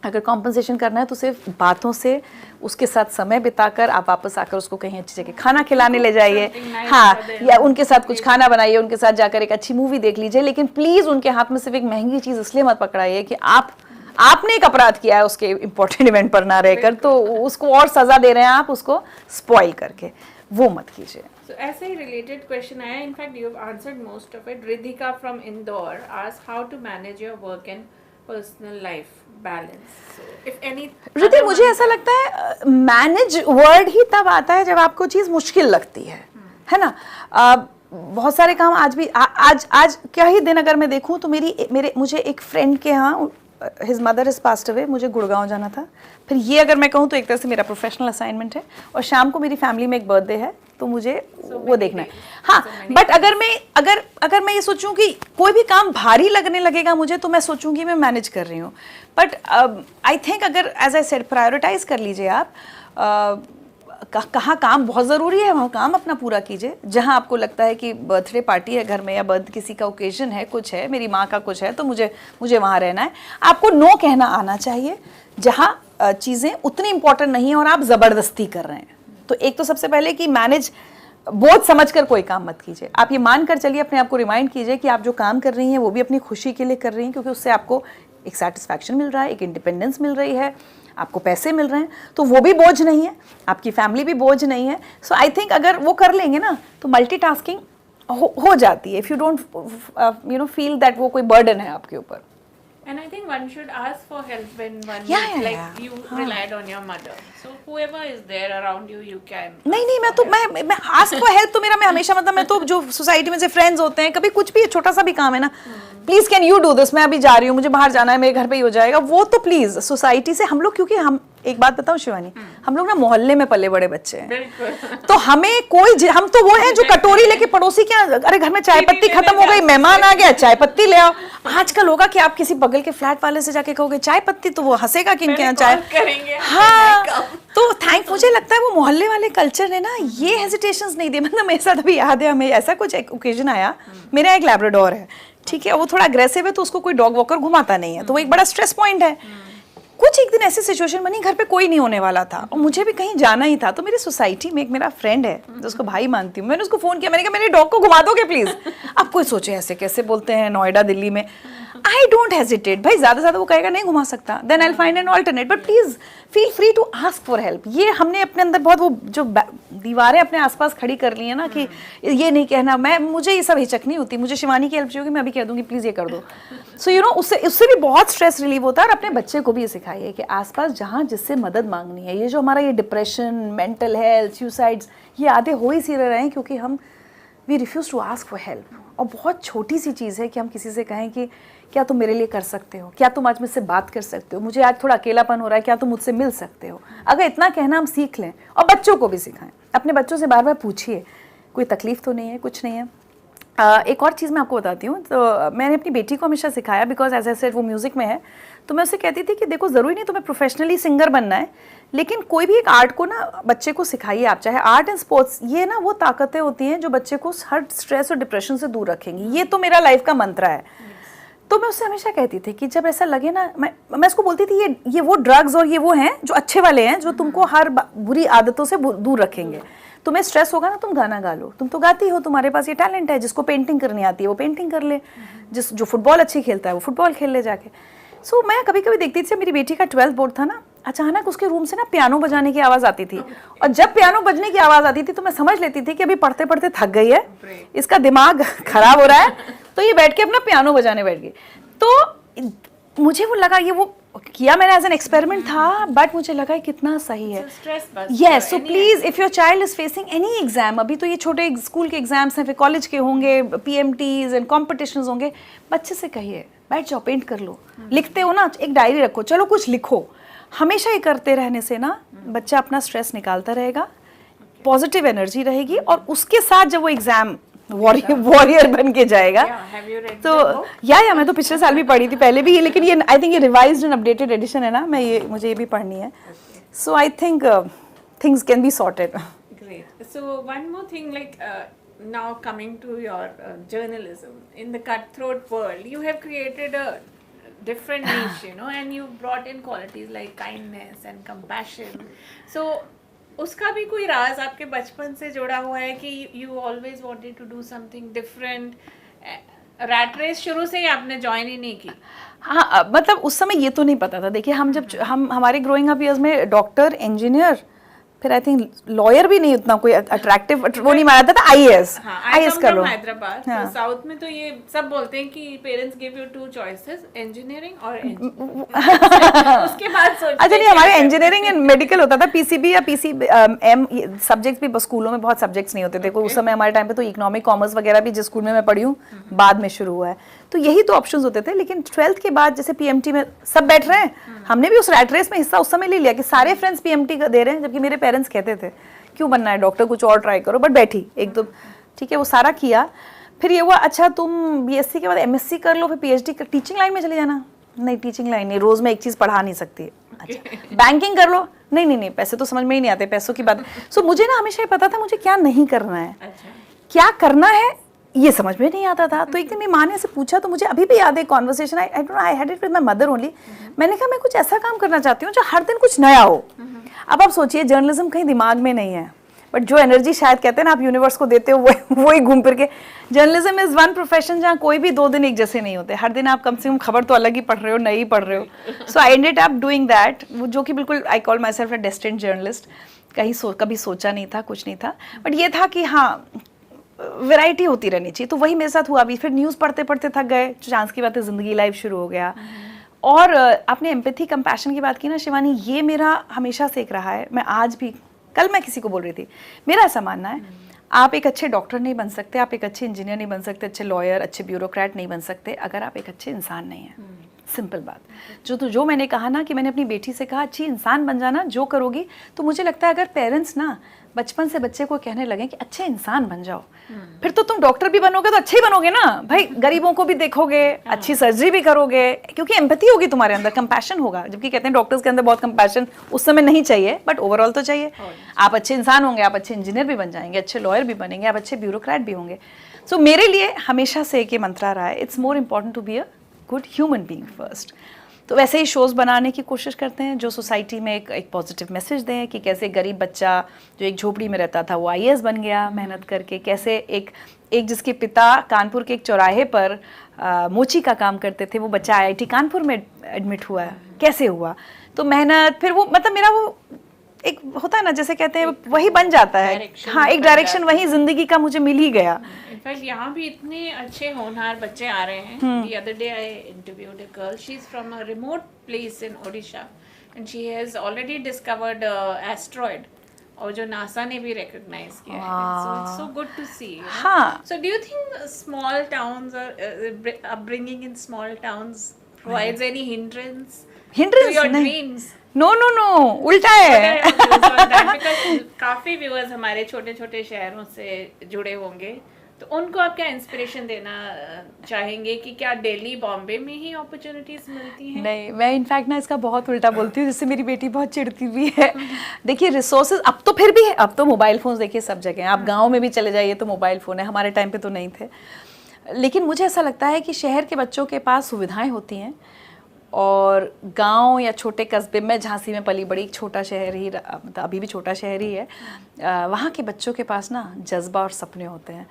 अगर कॉम्पनसेशन करना है तो सिर्फ बातों से, उसके साथ समय बिताकर आप वापस आकर उसको कहीं अच्छी जगह खाना खिलाने ले जाइए, हाँ, या उनके साथ कुछ खाना बनाइए, उनके साथ जाकर एक अच्छी मूवी देख लीजिए। लेकिन प्लीज़ उनके हाथ में सिर्फ एक महंगी चीज़ इसलिए मत पकड़ाइए कि आपने एक अपराध किया है उसके इंपॉर्टेंट इवेंट पर ना रहकर, तो उसको और सज़ा दे रहे हैं आप उसको स्पॉइल करके, वो मत कीजिए। So ऐसे ही related question आया, in fact you have answered most of it. Riddhika from Indore asked how to manage your work and personal life balance. So if any. Riddhi, मुझे ऐसा लगता है मैनेज वर्ड ही तब आता है जब आपको चीज़ मुश्किल लगती है ना। बहुत सारे काम आज भी आज क्या ही दिन अगर मैं देखूं तो मुझे एक फ्रेंड के यहाँ his mother is passed away, मुझे गुड़गांव जाना था। फिर ये अगर मैं कहूँ तो एक तरह से मेरा प्रोफेशनल असाइनमेंट है, और शाम को मेरी फैमिली में एक बर्थडे है तो मुझे वो देखना है। हाँ, बट अगर मैं ये सोचूं कि कोई भी काम भारी लगने लगेगा मुझे, तो मैं सोचूंगी मैं मैनेज कर रही हूँ। बट आई थिंक अगर एज आई सेड प्रायोरिटाइज कर लीजिए आप, कहाँ काम बहुत ज़रूरी है वहाँ काम अपना पूरा कीजिए। जहाँ आपको लगता है कि बर्थडे पार्टी है घर में, या किसी का ओकेजन है, कुछ है, मेरी माँ का कुछ है, तो मुझे वहाँ रहना है। आपको नो कहना आना चाहिए जहाँ चीज़ें उतनी इंपॉर्टेंट नहीं है और आप ज़बरदस्ती कर रहे हैं। तो एक तो सबसे पहले कि मैनेज बोझ समझकर कोई काम मत कीजिए। आप ये मान कर चलिए, अपने आप को रिमाइंड कीजिए कि आप जो काम कर रही हैं वो भी अपनी खुशी के लिए कर रही हैं, क्योंकि उससे आपको एक सेटिस्फैक्शन मिल रहा है, एक इंडिपेंडेंस मिल रही है, आपको पैसे मिल रहे हैं, तो वो भी बोझ नहीं है, आपकी फैमिली भी बोझ नहीं है। सो आई थिंक अगर वो कर लेंगे ना, तो मल्टीटास्किंग हो जाती है, if you don't you know feel that वो कोई बर्डन है आपके ऊपर. And I think one should ask for help when one Yeah, needs, yeah, like yeah. you relied on your mother. So whoever is there around you, you can. नहीं मैं तो मैं ask for help तो मेरा मैं हमेशा मतलब मैं तो जो सोसाइटी में से फ्रेंड्स होते हैं कभी कुछ भी छोटा सा भी काम है ना, please can you do this, मैं अभी जा रही हूँ, मुझे बाहर जाना है, मेरे घर पे ही हो जाएगा, वो तो प्लीज सोसाइटी से हम लोग, क्योंकि हम एक बात बताऊं शिवानी, हम लोग ना मोहल्ले में पले बड़े बच्चे हैं. बिल्कुल. तो हमें कोई हम तो वो हैं जो कटोरी लेके पड़ोसी के अरे घर में चाय पत्ती खत्म हो गई, मेहमान आ गया, चाय पत्ती ले आओ. आजकल होगा कि आप किसी बगल के फ्लैट वाले से जाके कहोगे चाय पत्ती, तो वो हंसेगा कि इनके यहाँ चाय करेंगे. हाँ. तो थैंक मुझे लगता है वो मोहल्ले वाले कल्चर ने ना ये हेजिटेशंस नहीं दिए. मतलब मेरे साथ अभी याद है, हमें ऐसा कुछ एक ओकेजन आया, मेरा एक लैब्राडोर है, ठीक है, वो थोड़ा अग्रेसिव है, तो उसको कोई डॉग वॉकर घुमाता नहीं है, तो वो एक बड़ा स्ट्रेस पॉइंट है. कुछ एक दिन ऐसी सिचुएशन बनी, घर पे कोई नहीं होने वाला था और मुझे भी कहीं जाना ही था, तो मेरी सोसाइटी में एक मेरा फ्रेंड है जिसको भाई मानती हूँ, मैंने उसको फोन किया, मैंने कहा मेरे डॉग को घुमा दोगे प्लीज. अब कोई सोचे ऐसे कैसे बोलते हैं नोएडा दिल्ली में. आई डोंट हेजिटेट भाई, ज्यादा ज्यादा वो कहेगा नहीं घुमा सकता, then I will find an alternate, but please feel free to ask for help. ये हमने अपने अंदर बहुत वो जो दीवारें अपने आसपास खड़ी कर ली है ना कि ये नहीं कहना, मुझे ये सब हिचक नहीं होती, मुझे शिवानी की हेल्प चाहिए, मैं अभी कह दूंगी प्लीज ये कर दो. सो यू नो उससे भी बहुत स्ट्रेस रिलीव होता है. और अपने बच्चे को भी ये सिखाइए कि आसपास जहाँ जिससे मदद मांगनी है, ये जो हमारा ये डिप्रेशन, मेंटल हेल्थ, सुसाइड्स, ये आधे हो ही सी रहे हैं क्योंकि हम we refuse to ask for help. और बहुत छोटी सी चीज़ है कि हम किसी से कहें कि क्या तुम मेरे लिए कर सकते हो, क्या तुम आज मुझसे बात कर सकते हो, मुझे आज थोड़ा अकेलापन हो रहा है, क्या तुम मुझसे मिल सकते हो. अगर इतना कहना हम सीख लें, और बच्चों को भी सिखाएं, अपने बच्चों से बार बार पूछिए कोई तकलीफ तो नहीं है, कुछ नहीं है. एक और चीज़ मैं आपको बताती हूँ, तो मैंने अपनी बेटी को हमेशा सिखाया, बिकॉज एज आई सेड वो म्यूज़िक में है, तो मैं उससे कहती थी कि देखो ज़रूरी नहीं तुम्हें प्रोफेशनली सिंगर बनना है, लेकिन कोई भी एक आर्ट को ना बच्चे को सिखाइए आप, चाहे आर्ट एंड स्पोर्ट्स, ये ना वो ताकतें होती हैं जो बच्चे को हर स्ट्रेस और डिप्रेशन से दूर रखेंगी. ये तो मेरा लाइफ का मंत्र है. तो मैं उससे हमेशा कहती थी कि जब ऐसा लगे ना, मैं उसको बोलती थी ये वो ड्रग्स और ये वो हैं जो अच्छे वाले हैं, जो तुमको हर बुरी आदतों से दूर रखेंगे. तुम्हें स्ट्रेस होगा ना, तुम गाना गा लो, तुम तो गाती हो, तुम्हारे पास ये टैलेंट है. जिसको पेंटिंग करनी आती है वो पेंटिंग कर ले, जो फुटबॉल अच्छी खेलता है वो फुटबॉल खेल ले जाके. सो मैं कभी कभी देखती थी, मेरी बेटी का 12th बोर्ड था ना, अचानक उसके रूम से ना पियानो बजाने की आवाज़ आती थी. और जब पियानो बजने की आवाज़ आती थी तो मैं समझ लेती थी कि अभी पढ़ते पढ़ते थक गई है, इसका दिमाग खराब हो रहा है, तो ये बैठ के अपना पियानो बजाने बैठ गई. तो मुझे वो लगा, ये वो किया मैंने एज एन एक्सपेरिमेंट था, बट मुझे लगा कितना सही है. Yes, so please if your child is facing any exam, अभी तो ये छोटे स्कूल के एग्जाम्स हैं, फिर कॉलेज के होंगे, PMTs एंड कॉम्पिटिशन्स होंगे, बच्चे से कहिए बैठ जाओ, पेंट कर लो. लिखते हो ना, एक डायरी रखो, चलो कुछ लिखो. हमेशा ये करते रहने से ना बच्चा अपना स्ट्रेस निकालता रहेगा, पॉजिटिव एनर्जी रहेगी, और उसके साथ जब वो एग्जाम वॉरियर बन के जाएगा. तो या मैं तो पिछले साल भी पढ़ी थी, पहले भी, लेकिन ये आई थिंक ये रिवाइज्ड एंड अपडेटेड एडिशन है ना, मुझे ये भी पढ़नी है. So I think things can be sorted. Great. So one more thing, like now coming to your journalism, in the cutthroat world, you have created a different niche, you know, and you brought in qualities like kindness and compassion. So उसका भी कोई राज आपके बचपन से जुड़ा हुआ है कि you always wanted to do something different? Rat race शुरू से ही आपने ज्वाइन ही नहीं की? हाँ, मतलब उस समय ये तो नहीं पता था. देखिए, हम जब हमारे ग्रोइंग अप ईयर्स में डॉक्टर, इंजीनियर, फिर आई थिंक लॉयर भी नहीं उतना कोई अट्रैक्टिव वो नहीं माना था. IAS कर लो. हैदराबाद, तो साउथ में तो ये सब बोलते हैं कि parents give you 2 choices, engineering और उसके बाद सोचते. अच्छा नहीं, हमारे इंजीनियरिंग एंड मेडिकल होता था, PCB या PCM सब्जेक्ट्स भी स्कूलों में बहुत सब्जेक्ट्स नहीं होते थे. उस समय हमारे टाइम पे तो इकोनॉमिक, कॉमर्स वगैरह भी जिस स्कूल में मैं पढ़ी हूँ बाद में शुरू हुआ है, तो यही तो ऑप्शंस होते थे. लेकिन 12th के बाद जैसे PMT में सब बैठ रहे हैं, हमने भी उस रैट रेस में हिस्सा उस समय ले लिया कि सारे फ्रेंड्स PMT दे रहे हैं, जबकि मेरे पेरेंट्स कहते थे क्यों बनना है डॉक्टर, कुछ और ट्राई करो. बट बैठी एक दो, ठीक है, वो सारा किया. फिर ये हुआ, अच्छा तुम BSc के बाद MSc कर लो, फिर PhD टीचिंग लाइन में चले जाना. नहीं, टीचिंग लाइन नहीं, रोज में एक चीज पढ़ा नहीं सकती. अच्छा, बैंकिंग कर लो. नहीं, पैसे तो समझ में ही नहीं आते, पैसों की बात. सो मुझे ना हमेशा ये पता था मुझे क्या नहीं करना है. क्या करना है ये समझ में नहीं आता था. तो एक दिन मेरी माँ ने से पूछा, तो मुझे अभी भी याद है conversation, I had it with my mother only. मैंने कहा मैं कुछ ऐसा काम करना चाहती हूँ जो हर दिन कुछ नया हो. अब आप सोचिए, जर्नलिज्म कहीं दिमाग में नहीं है, बट जो एनर्जी शायद कहते हैं ना आप यूनिवर्स को देते हो, वो ही घूम फिर के. जर्नलिज्म इज वन प्रोफेशन जहाँ कोई भी 2 दिन एक जैसे नहीं होते. हर दिन आप कम से कम खबर तो अलग ही पढ़ रहे हो, नई पढ़ रहे हो. So I ended up doing that, जो कि बिल्कुल I call myself a destined journalist. कभी सोचा नहीं था, कुछ नहीं था, बट ये था कि हाँ वैरायटी होती रहनी चाहिए। तो वही मेरे साथ हुआ भी, फिर न्यूज़ पढ़ते पढ़ते थक गए, चांस की बात है ज़िंदगी लाइफ शुरू हो गया। और आपने एम्पैथी कंपैशन की बात की ना शिवानी, ये मेरा हमेशा से एक रहा है। मैं आज भी, कल मैं किसी को बोल रही थी, मेरा ऐसा मानना है आप एक अच्छे डॉक्टर नहीं बन सकते, आप एक अच्छे इंजीनियर नहीं बन सकते, अच्छे लॉयर, अच्छे ब्यूरोक्रेट नहीं बन सकते अगर आप एक अच्छे इंसान नहीं हैं। सिंपल बात। जो मैंने कहा ना कि मैंने अपनी बेटी से कहा अच्छी इंसान बन जाना, जो करोगी। तो मुझे लगता है अगर पेरेंट्स ना बचपन से बच्चे को कहने लगे कि अच्छे इंसान बन जाओ, फिर तो तुम डॉक्टर भी बनोगे तो अच्छे ही बनोगे ना भाई, गरीबों को भी देखोगे, अच्छी सर्जरी भी करोगे, क्योंकि एम्पैथी होगी तुम्हारे अंदर, कंपैशन होगा। जबकि कहते हैं डॉक्टर्स के अंदर बहुत कंपैशन उस समय नहीं चाहिए, बट ओवरऑल तो चाहिए। आप अच्छे इंसान होंगे, आप अच्छे इंजीनियर भी बन जाएंगे, अच्छे लॉयर भी बनेंगे, आप अच्छे ब्यूरोक्रेट भी होंगे। सो मेरे लिए हमेशा से एक ये मंत्रा रहा है, it's more important to be a good human being first. तो वैसे ही शोज़ बनाने की कोशिश करते हैं जो सोसाइटी में एक पॉजिटिव मैसेज दें कि कैसे गरीब बच्चा जो एक झोपड़ी में रहता था वो IAS बन गया मेहनत करके, कैसे एक जिसके पिता कानपुर के एक चौराहे पर मोची का काम करते थे, वो बच्चा IIT कानपुर में एडमिट हुआ, कैसे हुआ। तो मेहनत, फिर वो मतलब मेरा वो एक होता है ना, जैसे कहते हैं वही बन जाता है। हाँ, एक डायरेक्शन वही जिंदगी का मुझे मिल ही गया। इनफैक्ट यहाँ भी इतने अच्छे होनहार बच्चे आ रहे हैं। The other day I interviewed a girl. She's from a remote place in Odisha and she has already discovered asteroid और जो नासा ने भी recognize किया है. So it's so good to see. हाँ. So do you think small towns or upbringing in small towns provides any hindrance to your dreams? No उल्टा है। काफी व्यूअर्स हमारे छोटे छोटे शहरों से जुड़े होंगे, तो उनको आप क्या इंस्पिरेशन देना चाहेंगे कि क्या दिल्ली बॉम्बे में ही अपॉर्चुनिटीज मिलती हैं? नहीं, मैं इनफैक्ट ना इसका बहुत उल्टा बोलती हूँ, जिससे मेरी बेटी बहुत चिढ़ती भी है। देखिए रिसोर्सेज अब तो फिर भी है, अब तो मोबाइल फ़ोन देखिए सब जगह हैं, आप गाँव में भी चले जाइए तो मोबाइल फ़ोन है, हमारे टाइम पे तो नहीं थे। लेकिन मुझे ऐसा लगता है कि शहर के बच्चों के पास सुविधाएँ होती हैं और गांव या छोटे कस्बे में, झांसी में पली बड़ी, छोटा शहर ही, मतलब अभी भी छोटा शहर ही है, वहाँ के बच्चों के पास ना जज्बा और सपने होते हैं।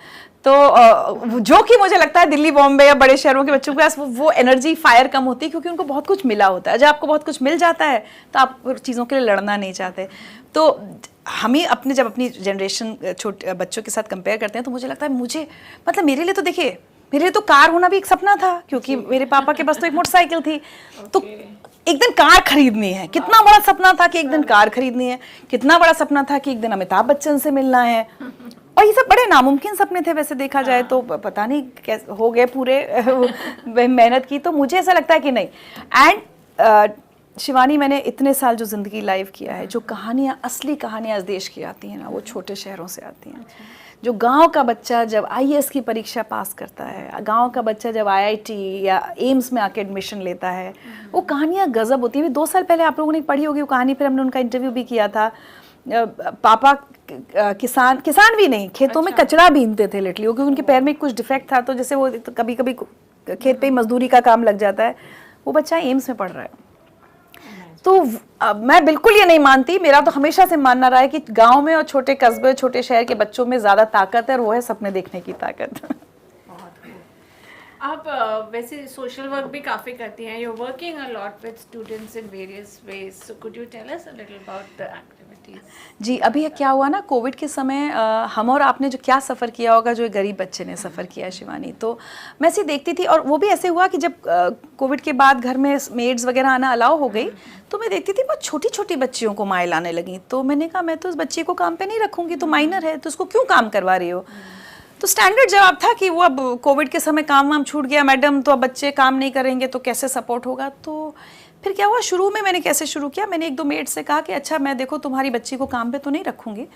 तो जो कि मुझे लगता है दिल्ली बॉम्बे या बड़े शहरों के बच्चों के पास वो एनर्जी फायर कम होती है, क्योंकि उनको बहुत कुछ मिला होता है। जब आपको बहुत कुछ मिल जाता है तो आप चीज़ों के लिए लड़ना नहीं चाहते। तो हमें जब अपनी जनरेशन छोटे बच्चों के साथ कंपेयर करते हैं तो मुझे लगता है मतलब मेरे लिए तो देखिए, मेरे लिए तो कार होना भी एक सपना था, क्योंकि मेरे पापा के पास तो एक मोटरसाइकिल थी। तो एक दिन कार खरीदनी है, कितना बड़ा सपना था कि एक दिन कार खरीदनी है, कितना बड़ा सपना था कि एक दिन अमिताभ बच्चन से मिलना है। और ये सब बड़े नामुमकिन सपने थे वैसे देखा जाए तो, पता नहीं कैसे हो गए पूरे। मेहनत की तो मुझे ऐसा लगता है कि नहीं। एंड शिवानी, मैंने इतने साल जो ज़िंदगी लाइव किया है, जो कहानियाँ, असली कहानियाँ इस देश की आती हैं ना, वो छोटे शहरों से आती हैं। जो गांव का बच्चा जब IAS की परीक्षा पास करता है, गांव का बच्चा जब IIT या एम्स में आके एडमिशन लेता है, वो कहानियाँ गजब होती हैं। 2 साल पहले आप लोगों ने पढ़ी होगी वो कहानी, फिर हमने उनका इंटरव्यू भी किया था। पापा किसान भी नहीं, खेतों में कचरा बीनते थे लिटरली, क्योंकि उनके पैर में कुछ डिफेक्ट था, तो जैसे वो कभी कभी खेत पे ही मजदूरी का काम लग जाता है। वो बच्चा एम्स में पढ़ रहा है। तो मैं बिल्कुल ये नहीं मानती, मेरा तो हमेशा से मानना रहा है कि गांव में और छोटे कस्बे, छोटे शहर के बच्चों में ज़्यादा ताकत है, और वो है सपने देखने की ताकत। आप वैसे सोशल वर्क भी काफ़ी करती हैं, you are working a lot with students in various ways, so could you tell us a little about the activities? जी, अभी क्या हुआ ना, कोविड के समय हम और आपने जो क्या सफ़र किया होगा, जो एक गरीब बच्चे ने सफ़र किया है शिवानी, तो मैं ऐसे देखती थी। और वो भी ऐसे हुआ कि जब कोविड के बाद घर में मेड्स वगैरह आना अलाउ हो गई, तो मैं देखती थी बहुत छोटी छोटी बच्चियों को माएँ लाने लगी। तो मैंने कहा मैं तो उस बच्ची को काम पे नहीं रखूँगी, तो माइनर है, तो उसको क्यों काम करवा रही हो? तो स्टैंडर्ड जवाब था कि वो अब कोविड के समय काम वाम छूट गया मैडम, तो अब बच्चे काम नहीं करेंगे तो कैसे सपोर्ट होगा। तो फिर क्या हुआ, शुरू में मैंने कैसे शुरू किया, मैंने 1-2 मेड से कहा कि अच्छा मैं देखो तुम्हारी बच्ची को काम पे तो नहीं रखूँगी,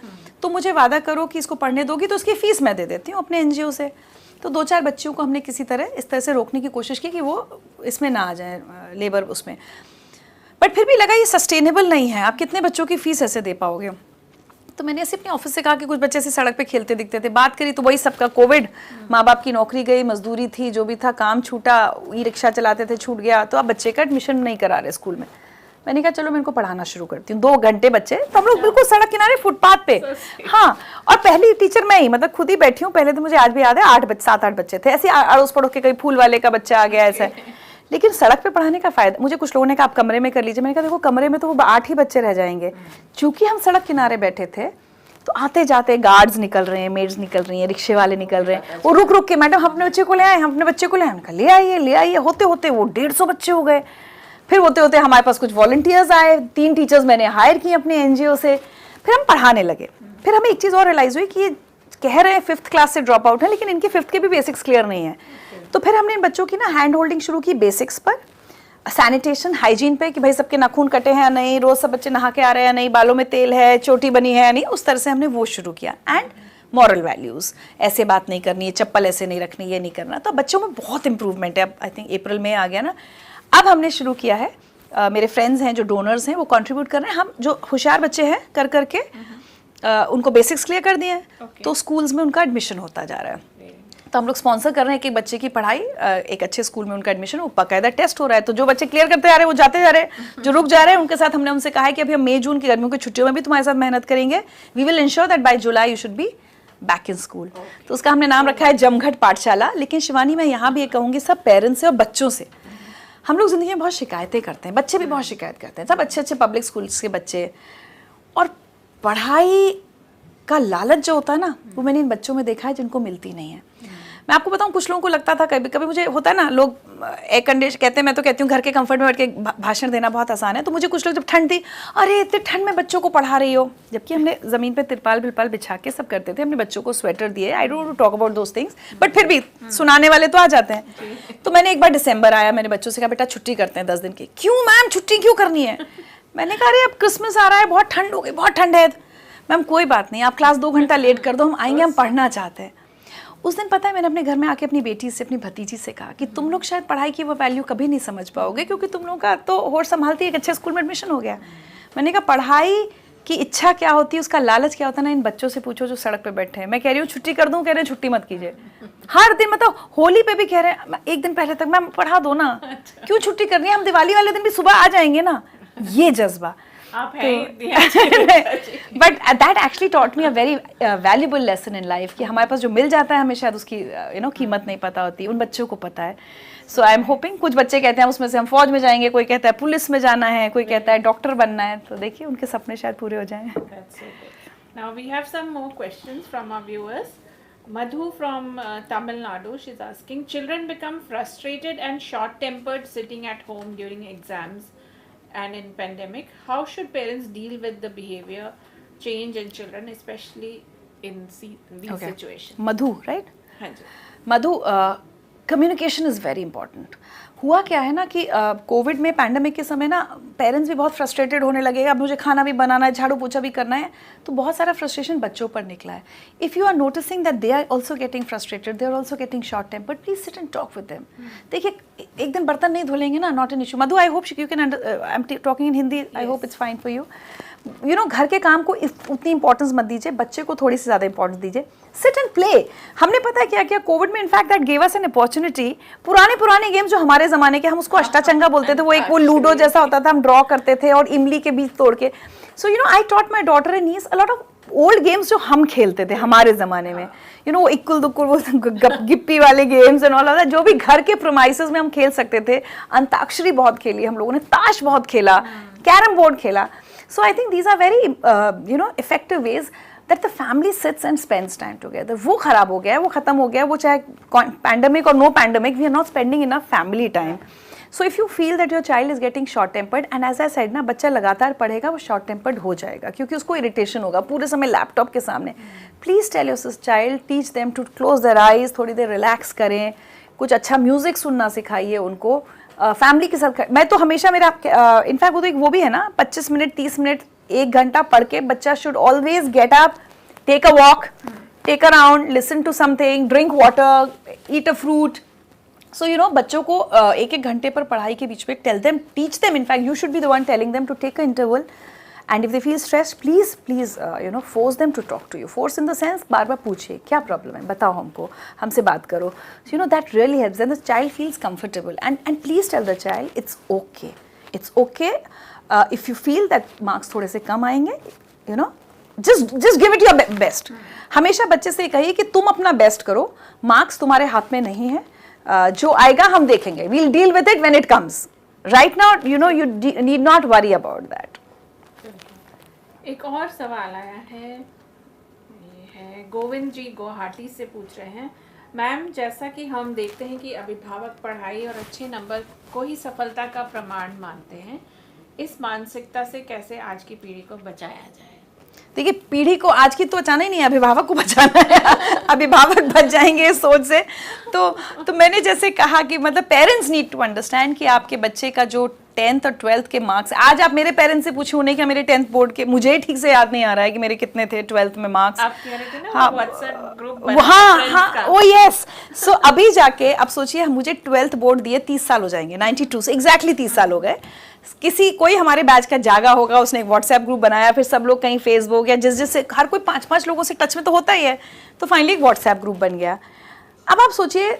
तो मुझे वादा करो कि इसको पढ़ने दोगी, तो उसकी फ़ीस मैं दे देती हूँ अपने NGO से। तो 2-4 बच्चियों को हमने किसी तरह इस तरह से रोकने की कोशिश की कि वो इसमें ना आ जाए, लेबर उसमें। बट फिर भी लगा ये सस्टेनेबल नहीं है, आप कितने बच्चों की फ़ीस ऐसे दे पाओगे। तो मैंने ऐसे अपने ऑफिस से कहा कि कुछ बच्चे ऐसे सड़क पे खेलते दिखते थे, बात करी तो वही सबका कोविड, माँ बाप की नौकरी गई, मजदूरी थी, जो भी था काम छूटा, ई-रिक्शा चलाते थे छूट गया, तो अब बच्चे का एडमिशन नहीं करा रहे स्कूल में। मैंने कहा चलो मैं इनको पढ़ाना शुरू करती हूँ, 2 घंटे बच्चे, तो हम लोग बिल्कुल सड़क किनारे फुटपाथ पे। हाँ, और पहली टीचर मैं ही, मतलब खुद ही बैठी हूँ। पहले तो मुझे आज भी याद है 7-8 बच्चे थे, ऐसे अड़ोस पड़ोस के, कहीं फूल वाले का बच्चा आ गया ऐसा। लेकिन सड़क पे पढ़ाने का फ़ायदा, मुझे कुछ लोगों ने कहा आप कमरे में कर लीजिए, मैंने कहा देखो कमरे में तो वो 8 ही बच्चे रह जाएंगे। चूँकि हम सड़क किनारे बैठे थे तो आते जाते गार्ड्स निकल रहे हैं, मेड्स निकल रही हैं, रिक्शे वाले निकल रहे हैं, वो रुक रुक के मैडम हम अपने बच्चे को ले आए, हम अपने बच्चे को ले आए, उनका ले आइए, होते होते वो 150 बच्चे हो गए। फिर होते होते हमारे पास कुछ वॉलंटियर्स आए, 3 टीचर्स मैंने हायर किए अपने एनजीओ से, फिर हम पढ़ाने लगे। फिर हमें एक चीज़ और रियलाइज हुई कि ये कह रहे हैं 5th क्लास से ड्रॉप आउट है, लेकिन इनके 5th के भी बेसिक्स क्लियर नहीं है। तो फिर हमने इन बच्चों की ना हैंड होल्डिंग शुरू की बेसिक्स पर, सैनिटेशन हाइजीन पे कि भाई सबके नाखून कटे हैं या नहीं, रोज सब बच्चे नहा के आ रहे हैं या नहीं, बालों में तेल है, चोटी बनी है या नहीं, उस तरह से हमने वो शुरू किया। एंड मॉरल वैल्यूज़, ऐसे बात नहीं करनी है, चप्पल ऐसे नहीं रखनी, ये नहीं करना। तो बच्चों में बहुत इंप्रूवमेंट है। अब आई थिंक अप्रैल में आ गया ना, अब हमने शुरू किया है, मेरे फ्रेंड्स हैं जो डोनर्स हैं वो कंट्रीब्यूट कर रहे हैं, हम जो होशियार बच्चे हैं कर करके उनको बेसिक्स क्लियर कर दिए हैं, तो स्कूल्स में उनका एडमिशन होता जा रहा है। तो हम लोग स्पॉन्सर कर रहे हैं कि बच्चे की पढ़ाई, एक अच्छे स्कूल में उनका एडमिशन, वो बाकायदा टेस्ट हो रहा है, तो जो बच्चे क्लियर करते जा रहे हैं वो जाते जा रहे हैं, जो रुक जा रहे हैं उनके साथ हमने उनसे कहा है कि अभी हम मई जून की गर्मियों की छुट्टियों में भी तुम्हारे साथ मेहनत करेंगे, we will ensure that by July you should be back in school. तो उसका हमने नाम रखा है जमघट पाठशाला। लेकिन शिवानी, मैं यहाँ भी ये कहूँगी सब पेरेंट्स से और बच्चों से, हम लोग ज़िंदगी में बहुत शिकायतें करते हैं, बच्चे भी बहुत शिकायत करते हैं, सब अच्छे अच्छे पब्लिक स्कूल्स के बच्चे, और पढ़ाई का लालच जो होता है ना, वो मैंने इन बच्चों में देखा है जिनको मिलती नहीं है। मैं आपको बताऊं, कुछ लोगों को लगता था, कभी कभी मुझे होता है ना, लोग एयर कंडीशन कहते हैं, मैं तो कहती हूँ घर के कंफर्ट में बैठ के भाषण देना बहुत आसान है, तो मुझे कुछ लोग जब ठंड थी, अरे इतने ठंड में बच्चों को पढ़ा रही हो, जबकि हमने ज़मीन पे तिरपाल बिरपाल बिछा के सब करते थे, अपने बच्चों को स्वेटर दिए। I don't talk about those things, but फिर भी सुनाने वाले तो आ जाते हैं। तो मैंने एक बार दिसंबर आया, मैंने बच्चों से कहा बेटा छुट्टी करते हैं 10 दिन की। क्यों मैम, छुट्टी क्यों करनी है? मैंने कहा अरे अब क्रिसमस आ रहा है, बहुत ठंड हो गई, बहुत ठंड है। मैम कोई बात नहीं, आप क्लास 2 घंटा लेट कर दो, हम आएंगे, हम पढ़ना चाहते हैं। उस दिन पता है, मैंने अपने घर में आके अपनी बेटी से, अपनी भतीजी से कहा कि तुम लोग शायद पढ़ाई की वो वैल्यू कभी नहीं समझ पाओगे, क्योंकि तुम लोगों का तो होश संभालती है, एक अच्छे स्कूल में एडमिशन हो गया। मैंने कहा पढ़ाई की इच्छा क्या होती है, उसका लालच क्या होता है ना, इन बच्चों से पूछो जो सड़क पे बैठे हैं। मैं कह रही हूँ छुट्टी कर दूँ, कह रहे हैं छुट्टी मत कीजिए। हर दिन, मतलब होली पे भी कह रहे हैं एक दिन पहले तक मैम पढ़ा दो ना, क्यों छुट्टी करनी है, हम दिवाली वाले दिन भी सुबह आ जाएंगे ना। ये जज्बा, but that actually taught me a very valuable lesson in life, कि हमारे पास जो मिल जाता है हमें शायद उसकी कीमत नहीं पता होती, उन बच्चों को पता है। सो आई एम होपिंग, कुछ बच्चे कहते हैं उसमें से हम फौज में जाएंगे, कोई कहता है पुलिस में जाना है, कोई कहता है डॉक्टर बनना है, तो देखिए उनके सपने शायद पूरे हो जाएं। Now we have some more questions from our viewers. Madhu from Tamil Nadu, she's asking, children become frustrated and short-tempered sitting at home during exams and in pandemic. How should parents deal with the behavior change in children, especially in these situations? Madhu, right? हाँ जी। Madhu, communication is very important. हुआ क्या है ना कि Covid में, pandemic के समय ना, पेरेंट्स भी बहुत फ्रस्ट्रेटेड होने लगे, अब मुझे खाना भी बनाना है, झाड़ू पोछा भी करना है, तो बहुत सारा फ्रस्ट्रेशन बच्चों पर निकला है। If you are noticing that they are also getting frustrated, they are also getting short tempered, please sit and talk with them. देखिए एक दिन बर्तन नहीं धुलेंगे ना, not an issue. Madhu, I hope you can, I am talking in Hindi, I hope it's fine for you. You know, घर के काम को उतनी इंपॉर्टेंस मत दीजिए, बच्चे को थोड़ी सी ज़्यादा इंपॉर्टेंस दीजिए। Sit and play. हमने पता है क्या किया कोविड में, in fact that gave us an opportunity, पुराने गेम्स जो हमारे ज़माने के, हम उसको अष्टाचंगा बोलते थे, वो लूडो जैसा होता था, हम ड्रॉ करते थे और इमली के बीज तोड़ के। So you know, I taught my daughter and niece a lot of old games जो हम खेलते थे हमारे ज़माने में, यू नो, इक्कुल दुक्कुल, वो गिप्पी वाले games and all of that, जो भी घर के प्रोमाइसेस में हम खेल सकते थे। अंताक्षरी बहुत खेली हम लोगों ने, ताश बहुत खेला, कैरम बोर्ड खेला। So I think these are very, effective ways that the family sits and spends time together. वो खराब हो गया है, वो खत्म हो गया है, वो चाहे pandemic or no pandemic, we are not spending enough family time. So if you feel that your child is getting short tempered, and as I said ना, बच्चा लगातार पढ़ेगा, वो short tempered हो जाएगा, क्योंकि उसको irritation होगा पूरे समय लैपटॉप के सामने। Please tell your child, teach them to close their eyes, थोड़ी देर relax करें, कुछ अच्छा म्यूजिक सुनना सिखाइए उनको, फैमिली के साथ। मैं तो हमेशा मेरा, इनफैक्ट वो भी है ना, 25 मिनट 30 मिनट 1 घंटा पढ़ के बच्चा should always get up, take a walk, take a round, listen to something, drink water, eat a fruit. So you know, बच्चों को 1-1 घंटे पर पढ़ाई के बीच में tell them, teach them, in fact you should be the one telling them to take a interval, and if they feel stressed, please force them to talk to you. Force in the sense, बार बार पूछिए क्या problem है, बताओ हमको, हमसे बात करो। So you know, that really helps and the child feels comfortable, and please tell the child it's okay if you feel that marks थोड़े से कम आएंगे, you know, just give it your best. हमेशा बच्चे से कहिए कि तुम अपना बेस्ट करो, मार्क्स तुम्हारे हाथ में नहीं है, जो आएगा हम देखेंगे, we'll deal with it when it comes, right now you know, you need not worry about that. एक और सवाल आया है, हैं। गोविंद जी गुवाहाटी से पूछ रहे हैं, मैम जैसा कि हम देखते हैं कि अभिभावक पढ़ाई और अच्छे नंबर को ही सफलता का प्रमाण मानते हैं, इस मानसिकता से कैसे आज की पीढ़ी को बचाया जाए? देखिए, पीढ़ी को आज की तो बचाना ही नहीं है, अभिभावक को बचाना है। अभिभावक बच जाएंगे इस सोच से। तो मैंने जैसे कहा कि मतलब पेरेंट्स नीड टू अंडरस्टैंड कि आपके बच्चे का जो 10th और 12th के मार्क्स, आज आप मेरे पेरेंट्स से पूछे उन्हें क्या मेरे 10th बोर्ड के, मुझे ठीक से याद नहीं आ रहा है कि मेरे कितने थे 12th में मार्क्स। आप कह रहे थे ना, हाँ, व्हाट्सएप ग्रुप, हाँ, ओ यस। सो अभी जाके अब सोचिए, मुझे 12th बोर्ड दिए 30 साल हो जाएंगे, 92 से एग्जैक्टली 30 साल हो गए। कोई हमारे बैच का जागा होगा, उसने एक व्हाट्सएप ग्रुप बनाया, फिर सब लोग कहीं फेसबुक या जिससे हर कोई 5-5 लोगों से टच में तो होता ही है, तो फाइनली एक व्हाट्सएप ग्रुप बन गया। अब आप सोचिए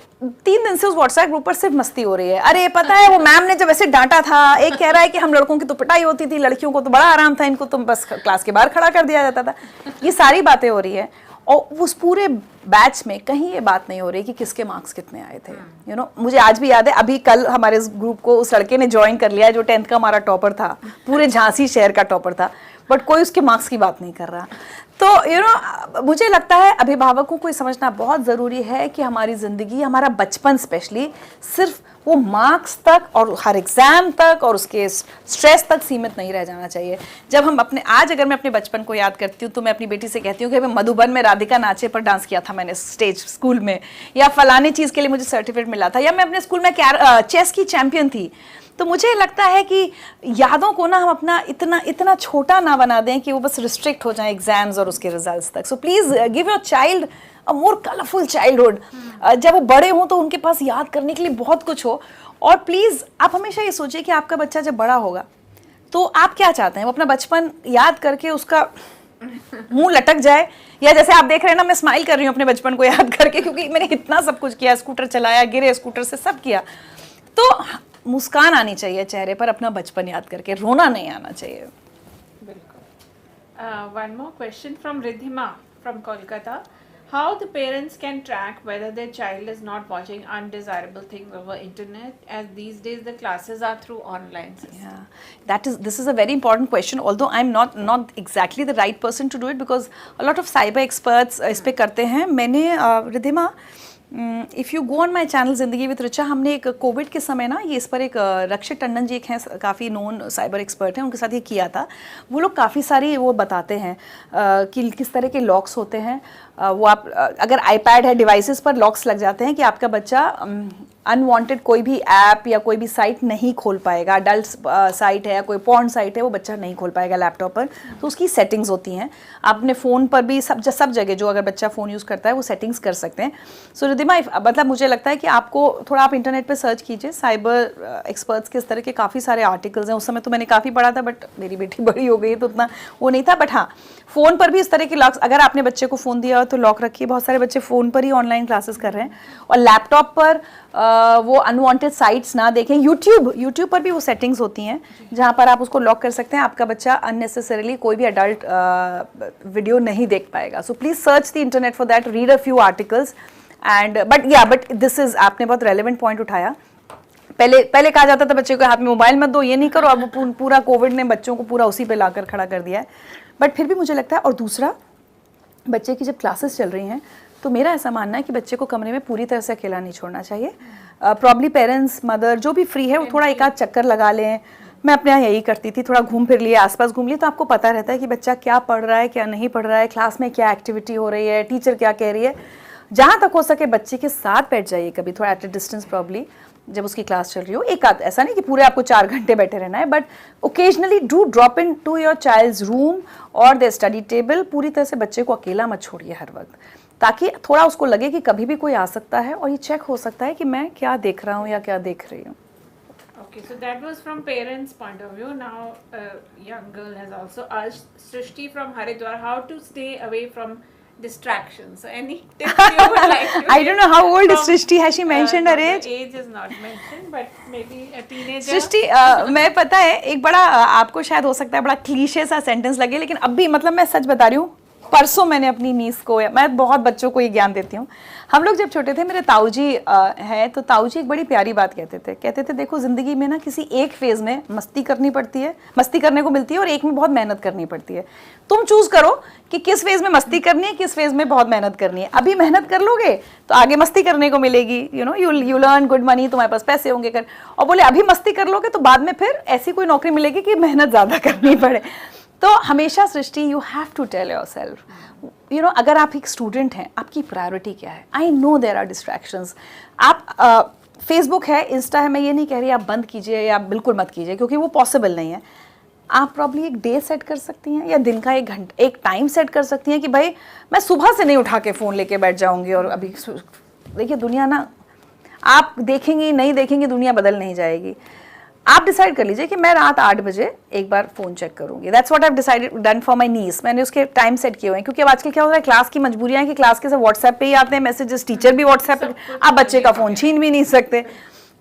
3 दिन से उस व्हाट्सएप ग्रुप पर सिर्फ मस्ती हो रही है। अरे पता है वो मैम ने जब ऐसे डांटा था, एक कह रहा है कि हम लड़कों की तो पिटाई होती थी, लड़कियों को तो बड़ा आराम था, इनको तो बस क्लास के बाहर खड़ा कर दिया जाता था। ये सारी बातें हो रही है और उस पूरे बैच में कहीं ये बात नहीं हो रही कि किसके मार्क्स कितने आए थे। यू नो, मुझे आज भी याद है, अभी कल हमारे इस ग्रुप को उस लड़के ने ज्वाइन कर लिया जो 10th का हमारा टॉपर था, पूरे झांसी शहर का टॉपर था, बट कोई उसके मार्क्स की बात नहीं कर रहा। तो यू नो, मुझे लगता है अभिभावकों को ये समझना बहुत ज़रूरी है कि हमारी ज़िंदगी, हमारा बचपन स्पेशली, सिर्फ वो मार्क्स तक और हर एग्ज़ाम तक और उसके स्ट्रेस तक सीमित नहीं रह जाना चाहिए। जब हम आज अगर मैं अपने बचपन को याद करती हूँ तो मैं अपनी बेटी से कहती हूँ कि मैं मधुबन में राधिका नाचे पर डांस किया था मैंने स्टेज स्कूल में, या फलाने चीज़ के लिए मुझे सर्टिफिकेट मिला था, या मैं अपने स्कूल में चेस की चैम्पियन थी। तो मुझे लगता है कि यादों को ना हम अपना इतना छोटा ना बना दें कि वो बस रिस्ट्रिक्ट हो जाए एग्जाम्स और उसके रिजल्ट्स तक। So please give your child a more colourful childhood. जब वो बड़े हों तो उनके पास याद करने के लिए बहुत कुछ हो। और प्लीज़ आप हमेशा ये सोचिए कि आपका बच्चा जब बड़ा होगा तो आप क्या चाहते हैं, वो अपना बचपन याद करके उसका मुंह लटक जाए, या जैसे आप देख रहे हैं ना, मैं स्माइल कर रही हूँ अपने बचपन को याद करके, क्योंकि मैंने इतना सब कुछ किया, स्कूटर चलाया, गिरे स्कूटर से, सब किया। तो मुस्कान आनी चाहिए चेहरे पर अपना बचपन याद करके, रोना नहीं आना चाहिए। बिल्कुल। One more question from Riddhima from Kolkata, how the parents can track whether their child is not watching undesirable things over internet, as these days the classes are through online system? Yeah, this is a very important question, although I'm not exactly the right person to do it because a lot of cyber experts इस पे करते हैं। मैंने Riddhima, if you go on my channel ज़िंदगी with Richa, हमने एक Covid के समय ना, ये इस पर एक रक्षित टंडन जी एक हैं, काफ़ी नोन साइबर एक्सपर्ट हैं, उनके साथ ये किया था। वो लोग काफ़ी सारी वो बताते हैं कि किस तरह के लॉक्स होते हैं। वो आप अगर आईपैड है, डिवाइसेस पर लॉक्स लग जाते हैं कि आपका बच्चा अनवांटेड कोई भी ऐप या कोई भी साइट नहीं खोल पाएगा। अडल्ट साइट है या कोई पॉर्न साइट है, वो बच्चा नहीं खोल पाएगा लैपटॉप पर। तो उसकी सेटिंग्स होती हैं। आप अपने फ़ोन पर भी सब जगह जो अगर बच्चा फ़ोन यूज़ करता है वो सेटिंग्स कर सकते हैं। सो रिद्धिमा, मतलब मुझे लगता है कि आपको थोड़ा आप इंटरनेट पे सर्च कीजिए, साइबर एक्सपर्ट्स के इस तरह के काफ़ी सारे आर्टिकल्स हैं। उस समय तो मैंने काफ़ी पढ़ा था, बट मेरी बेटी बड़ी हो गई तो उतना वो नहीं था। बट हाँ, फ़ोन पर भी इस तरह के लॉक्स, अगर आपने बच्चे को फ़ोन दिया हो तो लॉक रखिए। बहुत सारे बच्चे फ़ोन पर ही ऑनलाइन क्लासेस कर रहे हैं। और लैपटॉप पर वो अनवांटेड साइट्स ना देखें। यूट्यूब पर भी वो सेटिंग्स होती हैं जहाँ पर आप उसको लॉक कर सकते हैं। आपका बच्चा अननेसेसरीली कोई भी अडल्ट वीडियो नहीं देख पाएगा। So please search the internet for that, read a few articles and but this is, आपने बहुत रेलेवेंट पॉइंट उठाया। पहले कहा जाता था बच्चे को हाथ में मोबाइल मत दो, ये नहीं करो। अब पूरा कोविड ने बच्चों को पूरा उसी पे लाकर खड़ा कर दिया है। बट फिर भी मुझे लगता है, और दूसरा, बच्चे की जब क्लासेस चल रही हैं तो मेरा ऐसा मानना है कि बच्चे को कमरे में पूरी तरह से अकेला नहीं छोड़ना चाहिए। प्रॉब्ली पेरेंट्स, मदर जो भी फ्री है वो थोड़ा एक आध चक्कर लगा लें। मैं अपने यहाँ यही करती थी, थोड़ा घूम फिर लिए, आसपास घूम लिए, तो आपको पता रहता है कि बच्चा क्या पढ़ रहा है, क्या नहीं पढ़ रहा है, क्लास में क्या एक्टिविटी हो रही है, टीचर क्या कह रही है। जहाँ तक हो सके बच्चे के साथ बैठ जाइए कभी, थोड़ा एट अ डिस्टेंस प्रॉब्ली, जब उसकी क्लास चल रही हो। एक आध, ऐसा नहीं कि पूरे आपको 4 घंटे बैठे रहना है, but occasionally do drop in to your child's room और देयर स्टडी टेबल। पूरी तरह से बच्चे को अकेला मत छोड़िए हर वक्त, ताकि थोड़ा उसको लगे कि कभी भी कोई आ सकता है और ये चेक हो सकता है कि मैं क्या देख रहा हूँ या क्या देख रही हूँ। Okay, so that was from parents' point of view. Now, young girl has also asked Srishti from Haridwar how to stay away from distractions. So, any tips you would like to I don't know how old is Srishti. Has she mentioned her age? Age is not mentioned, but maybe a teenager. सृष्टि, मैं पता है एक बड़ा आपको शायद हो सकता है बड़ा क्लीशे सा सेंटेंस लगे, लेकिन अब भी मतलब मैं सच बता रही हूँ, परसों मैंने अपनी नीस को, मैं बहुत बच्चों को ये ज्ञान देती हूँ। हम लोग जब छोटे थे, मेरे ताऊ जी हैं, तो ताऊ जी एक बड़ी प्यारी बात कहते थे देखो ज़िंदगी में ना किसी एक फेज़ में मस्ती करनी पड़ती है, मस्ती करने को मिलती है, और एक में बहुत मेहनत करनी पड़ती है। तुम चूज़ करो कि किस फेज़ में मस्ती करनी है, किस फेज़ में बहुत मेहनत करनी है। अभी मेहनत कर लोगे तो आगे मस्ती करने को मिलेगी, यू लर्न गुड मनी, तुम्हारे पास पैसे होंगे कर, और बोले अभी मस्ती कर लोगे तो बाद में फिर ऐसी कोई नौकरी मिलेगी कि मेहनत ज़्यादा करनी पड़े। तो हमेशा Srishti, you have to tell yourself, अगर आप एक स्टूडेंट हैं, आपकी प्रायोरिटी क्या है। I know there are distractions. आप फेसबुक है, इंस्टा है, मैं ये नहीं कह रही आप बंद कीजिए या बिल्कुल मत कीजिए, क्योंकि वो पॉसिबल नहीं है। आप प्रॉब्ली एक डे सेट कर सकती हैं, या दिन का एक टाइम सेट कर सकती हैं कि भाई मैं सुबह से नहीं उठा के फ़ोन लेके बैठ जाऊंगी। और अभी देखिए दुनिया ना, आप देखेंगी नहीं देखेंगी, दुनिया बदल नहीं जाएगी। आप डिसाइड कर लीजिए कि मैं रात 8 बजे एक बार फ़ोन चेक करूंगी। That's what I have decided done for my niece. मैंने उसके टाइम सेट किए हुए हैं, क्योंकि अब आजकल क्या हो रहा है, क्लास की मजबूरियां हैं कि क्लास के सब व्हाट्सएप पे ही आते हैं मैसेजेस, टीचर भी व्हाट्सएप पे, आप बच्चे का फ़ोन छीन भी नहीं सकते।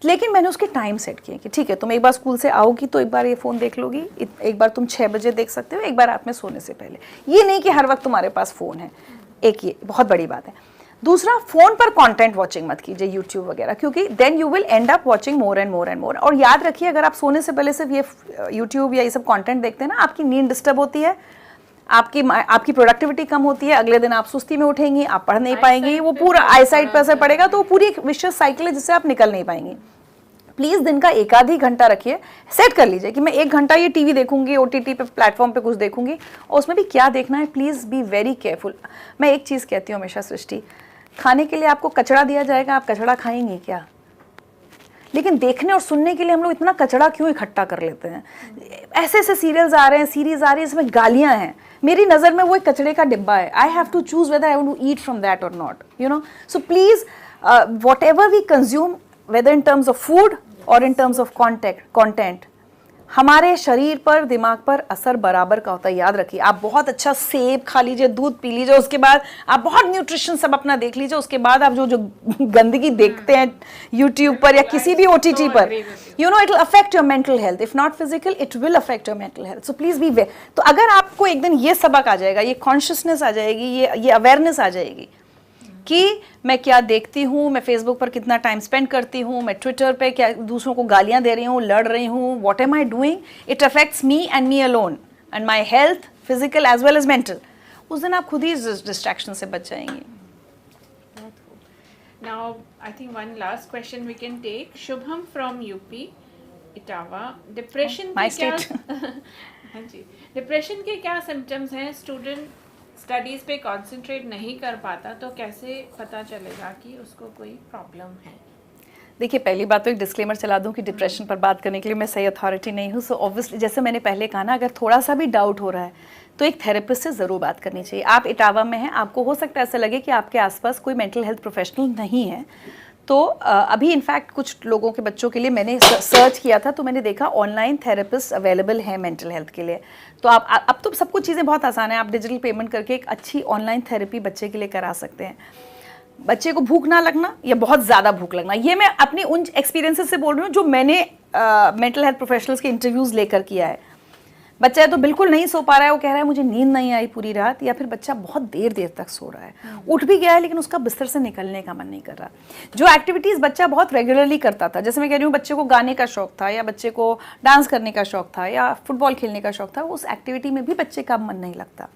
लेकिन मैंने उसके टाइम सेट किए कि ठीक है, तुम एक बार स्कूल से आओगी तो एक बार ये फ़ोन देख लोगी, एक बार तुम 6 बजे देख सकते हो, एक बार रात में सोने से पहले। ये नहीं कि हर वक्त तुम्हारे पास फ़ोन है, एक ये बहुत बड़ी बात है। दूसरा, फ़ोन पर कंटेंट वॉचिंग मत कीजिए, यूट्यूब वगैरह, क्योंकि then you will end up watching more and more and more. और याद रखिए, अगर आप सोने से पहले सिर्फ ये यूट्यूब या ये सब कंटेंट देखते हैं ना, आपकी नींद डिस्टर्ब होती है, आपकी प्रोडक्टिविटी कम होती है, अगले दिन आप सुस्ती में उठेंगी, आप पढ़ नहीं पाएंगी, वो पूरा आईसाइट पर असर पड़ेगा, तो वो पूरी एक विशियस साइकिल है जिससे आप निकल नहीं पाएंगी। प्लीज़ दिन का एक आध ही घंटा रखिए, सेट कर लीजिए कि मैं 1 घंटा ये टीवी देखूंगी, ओटीटी पे प्लेटफॉर्म पे कुछ देखूंगी, और उसमें भी क्या देखना है, प्लीज़ बी वेरी केयरफुल। मैं एक चीज़ कहती हूँ हमेशा सृष्टि, खाने के लिए आपको कचड़ा दिया जाएगा, आप कचड़ा खाएंगे क्या? लेकिन देखने और सुनने के लिए हम लोग इतना कचड़ा क्यों इकट्ठा कर लेते हैं? ऐसे ऐसे सीरियल्स आ रहे हैं, सीरीज आ रही है, इसमें गालियां हैं, मेरी नज़र में वो एक कचड़े का डिब्बा है। I have to choose whether I want to eat from that or not, so please whatever we consume, whether in terms of food or in terms of content, हमारे शरीर पर, दिमाग पर असर बराबर का होता है। याद रखिए, आप बहुत अच्छा सेब खा लीजिए, दूध पी लीजिए, उसके बाद आप बहुत न्यूट्रिशन सब अपना देख लीजिए, उसके बाद आप जो गंदगी देखते हैं यूट्यूब पर या किसी भी OTT पर, it will affect your mental health, if not physical, it will affect your mental health. So please beware. तो अगर आपको एक दिन ये सबक आ जाएगा, ये कॉन्शियसनेस आ जाएगी, ये अवेयरनेस आ जाएगी कि मैं क्या देखती हूँ, मैं फेसबुक पर कितना टाइम स्पेंड करती हूँ, मैं ट्विटर पे क्या दूसरों को गालियाँ दे रही हूँ, लड़ रही हूँ, what am I doing, it affects me and me alone and my health, physical as well as mental, उस दिन आप खुद ही डिस्ट्रैक्शन से बच जाएंगी। Now, I think one last question we can take. Shubham from UP, Etawah. Depression My के क्या? state. हाँ जी. Depression के क्या symptoms हैं? Student स्टडीज पे कंसंट्रेट नहीं कर पाता, तो कैसे पता चलेगा कि उसको कोई प्रॉब्लम है? देखिए, पहली बात तो एक डिस्क्लेमर चला दूं कि डिप्रेशन पर बात करने के लिए मैं सही अथॉरिटी नहीं हूँ। सो ऑब्वियसली, जैसे मैंने पहले कहा ना, अगर थोड़ा सा भी डाउट हो रहा है तो एक थेरेपिस्ट से ज़रूर बात करनी चाहिए। आप इटावा में हैं, आपको हो सकता है ऐसा लगे कि आपके आसपास कोई मेंटल हेल्थ प्रोफेशनल नहीं है, तो अभी इनफैक्ट कुछ लोगों के बच्चों के लिए मैंने सर्च किया था, तो मैंने देखा ऑनलाइन थेरेपिस्ट अवेलेबल है मेंटल हेल्थ के लिए। तो आप अब तो सब कुछ चीज़ें बहुत आसान है, आप डिजिटल पेमेंट करके एक अच्छी ऑनलाइन थेरेपी बच्चे के लिए करा सकते हैं। बच्चे को भूख ना लगना या बहुत ज़्यादा भूख लगना, ये मैं अपनी उन एक्सपीरियंसेस से बोल रही हूँ जो मैंने मेंटल हेल्थ प्रोफेशनल्स के इंटरव्यूज़ लेकर किया है। बच्चा तो बिल्कुल नहीं सो पा रहा है, वो कह रहा है मुझे नींद नहीं आई पूरी रात, या फिर बच्चा बहुत देर देर तक सो रहा है, उठ भी गया है लेकिन उसका बिस्तर से निकलने का मन नहीं कर रहा। जो एक्टिविटीज़ बच्चा बहुत रेगुलरली करता था, जैसे मैं कह रही हूँ बच्चे को गाने का शौक था, या बच्चे को डांस करने का शौक था, या फुटबॉल खेलने का शौक था, उस एक्टिविटी में भी बच्चे का मन नहीं लगता।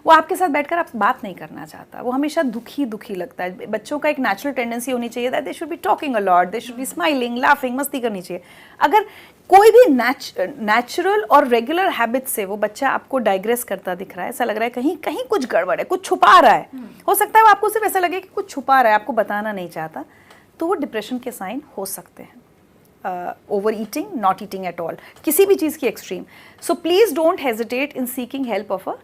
वो आपके साथ बैठकर आप बात नहीं करना चाहता, वो हमेशा दुखी लगता है। बच्चों का एक नेचुरल टेंडेंसी होनी चाहिए that they should be talking a lot, they should be smiling, laughing, मस्ती करनी चाहिए। अगर कोई भी नेचुरल और रेगुलर हैबिट से वो बच्चा आपको डाइग्रेस करता दिख रहा है, ऐसा लग रहा है कहीं कहीं कुछ गड़बड़ है, कुछ छुपा रहा है, हो सकता है वो आपको सिर्फ ऐसा लगे कि कुछ छुपा रहा है, आपको बताना नहीं चाहता, तो वो डिप्रेशन के साइन हो सकते हैं। Over eating, not eating at all, किसी भी चीज़ की extreme. So please don't hesitate in seeking help of a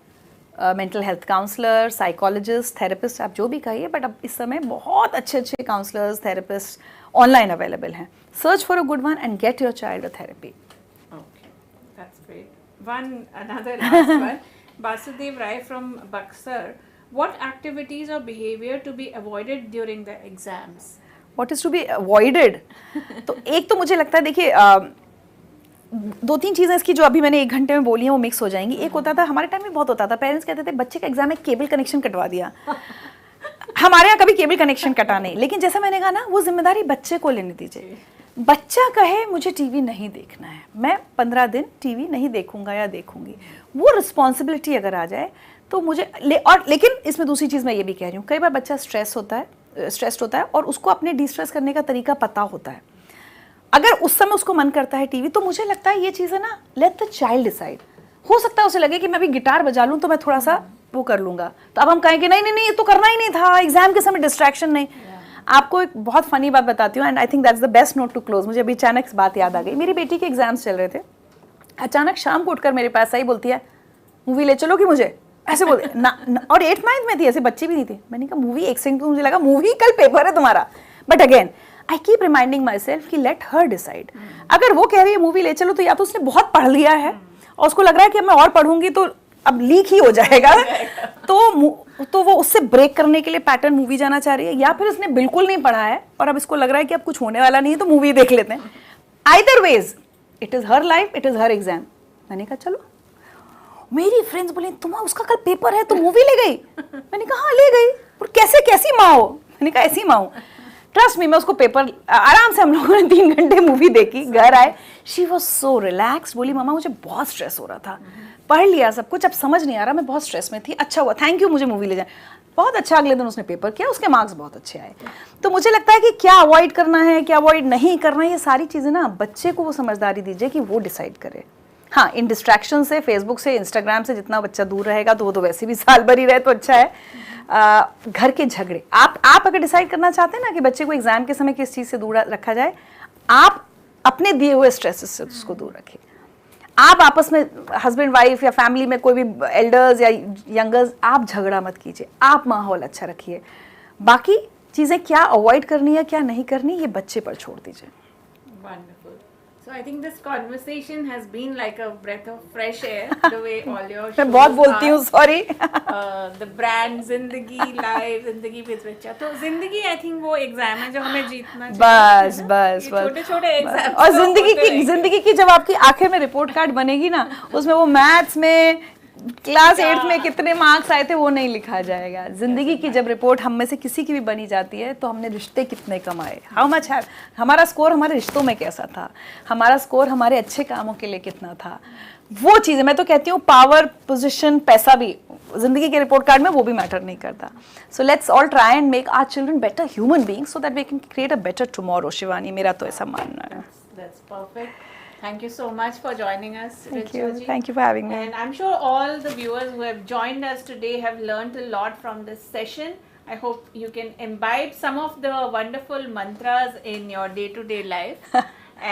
mental health counsellor, psychologist, therapist, आप जो भी कहिए, बट अब इस समय बहुत अच्छे काउंसलर्स, थेरेपिस्ट ऑनलाइन अवेलेबल हैं। Search for a good one and get your child a therapy. Okay, that's great. Another last one. Basudev Rai from Buxar. What activities or behavior to be avoided during the exams? What is to be avoided? तो एक तो मुझे लगता है, देखिए दो तीन चीज़ें इसकी जो अभी मैंने 1 घंटे में बोली हैं वो मिक्स हो जाएंगी। एक होता था, हमारे टाइम में बहुत होता था, पेरेंट्स कहते थे बच्चे का एग्जाम में केबल कनेक्शन कटवा दिया। हमारे यहाँ कभी केबल कनेक्शन कटा नहीं, लेकिन जैसा मैंने कहा ना, वो जिम्मेदारी बच्चे को लेने दीजिए। बच्चा कहे मुझे टीवी नहीं देखना है, मैं 15 दिन टीवी नहीं देखूंगा या देखूंगी, वो रिस्पॉन्सिबिलिटी अगर आ जाए तो मुझे लेकिन इसमें दूसरी चीज़ मैं ये भी कह रही हूँ, कई बार बच्चा स्ट्रेस्ड होता है और उसको अपने डिस्ट्रेस करने का तरीका पता होता है। अगर उस समय उसको मन करता है टीवी, तो मुझे लगता है ये चीज़ है ना, लेट द चाइल्ड डिसाइड। हो सकता है उसे लगे कि मैं अभी गिटार बजा लूँ तो मैं थोड़ा सा वो कर लूँगा, तो अब हम कहेंगे नहीं नहीं नहीं, ये तो करना ही नहीं था, एग्जाम के समय डिस्ट्रैक्शन नहीं। आपको एक बहुत फनी बात बताती हूँ, and I think that's the best note to close. मुझे अभी अचानक बात याद आ गई, मेरी बेटी के एग्जाम्स चल रहे थे, अचानक शाम को उठकर मेरे पास आई, बोलती है मूवी ले चलोगी मुझे, ऐसे बोलते ना, और 8th 9th में थी, ऐसे बच्चे भी नहीं थे। मैंने कहा मूवी, एक सेकंड, मुझे लगा मूवी कल पेपर है तुम्हारा, but again I keep reminding my self कि लेट हर डिसाइड। अगर वो कह रही है मूवी ले चलो, तो या तो उसने बहुत पढ़ लिया है और उसको लग रहा है कि अब मैं और पढ़ूंगी तो अब लीक ही हो जाएगा, तो वो उससे ब्रेक करने के लिए पैटर्न मूवी जाना चाह रही है, या फिर उसने बिल्कुल नहीं पढ़ा है और अब इसको लग रहा है कि अब कुछ होने वाला नहीं है तो मूवी देख लेते हैं। Either ways it is her life, it is her exam. मैंने कहा चलो। मेरी फ्रेंड्स बोले तुम्हारा उसका कल पेपर है तो मूवी ले गई। मैंने कहा हाँ ले गई, और कैसी माँ हो? मैंने कहा ऐसी माँ हूँ, ट्रस्ट मी। मैं उसको पेपर आराम से, हम लोगों ने 3 घंटे मूवी देखी, घर आए, शी वॉज सो रिलैक्स। बोली मामा मुझे बहुत स्ट्रेस हो रहा था, पढ़ लिया सब कुछ, अब समझ नहीं आ रहा, मैं बहुत स्ट्रेस में थी, अच्छा हुआ, थैंक यू मुझे मूवी ले जाए। बहुत अच्छा, अगले दिन उसने पेपर किया, उसके मार्क्स बहुत अच्छे आए। तो मुझे लगता है कि क्या अवॉइड करना है, क्या अवॉइड नहीं करना है, ये सारी चीज़ें ना बच्चे को वो समझदारी दीजिए कि वो डिसाइड करे। हाँ, इन डिस्ट्रैक्शन से, फेसबुक से, इंस्टाग्राम से जितना बच्चा दूर रहेगा तो वो तो वैसे भी साल भर ही रहे तो अच्छा है। घर के झगड़े, आप अगर डिसाइड करना चाहते हैं ना कि बच्चे को एग्जाम के समय किस चीज़ से दूर रखा जाए, आप अपने दिए हुए स्ट्रेस से उसको दूर रखिए। आप आपस में हस्बैंड वाइफ या फैमिली में कोई भी एल्डर्स या यंगर्स, आप झगड़ा मत कीजिए, आप माहौल अच्छा रखिए। बाकी चीज़ें क्या अवॉइड करनी है क्या नहीं करनी, ये बच्चे पर छोड़ दीजिए। Wonderful. So I think this conversation has been like a breath of fresh air. The way all your मैं बहुत बोलती हूँ, सॉरी। The brand जिंदगी लाइव, जिंदगी विद बच्चा। तो जिंदगी आई थिंक वो एग्जाम है जो हमें जीतना चाहिए। बस छोटे-छोटे एग्जाम। और जिंदगी की जब आपकी आखिर में रिपोर्ट कार्ड बनेगी ना, उसमें वो मैथ्स में क्लास 8th में कितने मार्क्स आए थे वो नहीं लिखा जाएगा। जिंदगी की जब रिपोर्ट हम में से किसी की भी बनी जाती है, तो हमने रिश्ते कितने कमाए, हाउ मच है हमारा स्कोर, हमारे रिश्तों में कैसा था, हमारा स्कोर हमारे अच्छे कामों के लिए कितना था, वो चीज़ें मैं तो कहती हूँ। पावर, पोजीशन, पैसा भी जिंदगी के रिपोर्ट कार्ड में वो भी मैटर नहीं करता। So let's all try and make our children better human beings so that we can create a better tomorrow. Shivani, मेरा तो ऐसा मानना है। That's perfect. Thank you so much for joining us. Thank you for having me. And I'm sure all the viewers who have joined us today have learned a lot from this session. I hope you can imbibe some of the wonderful mantras in your day-to-day life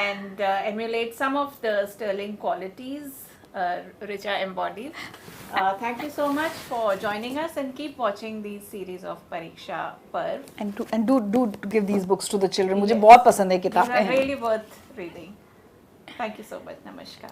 and emulate some of the sterling qualities Richa embodies. Thank you so much for joining us, and keep watching these series of Pariksha Parv. And do give these books to the children. मुझे बहुत पसंद है किताबें। They are really worth reading. Thank you so much. Namaskar.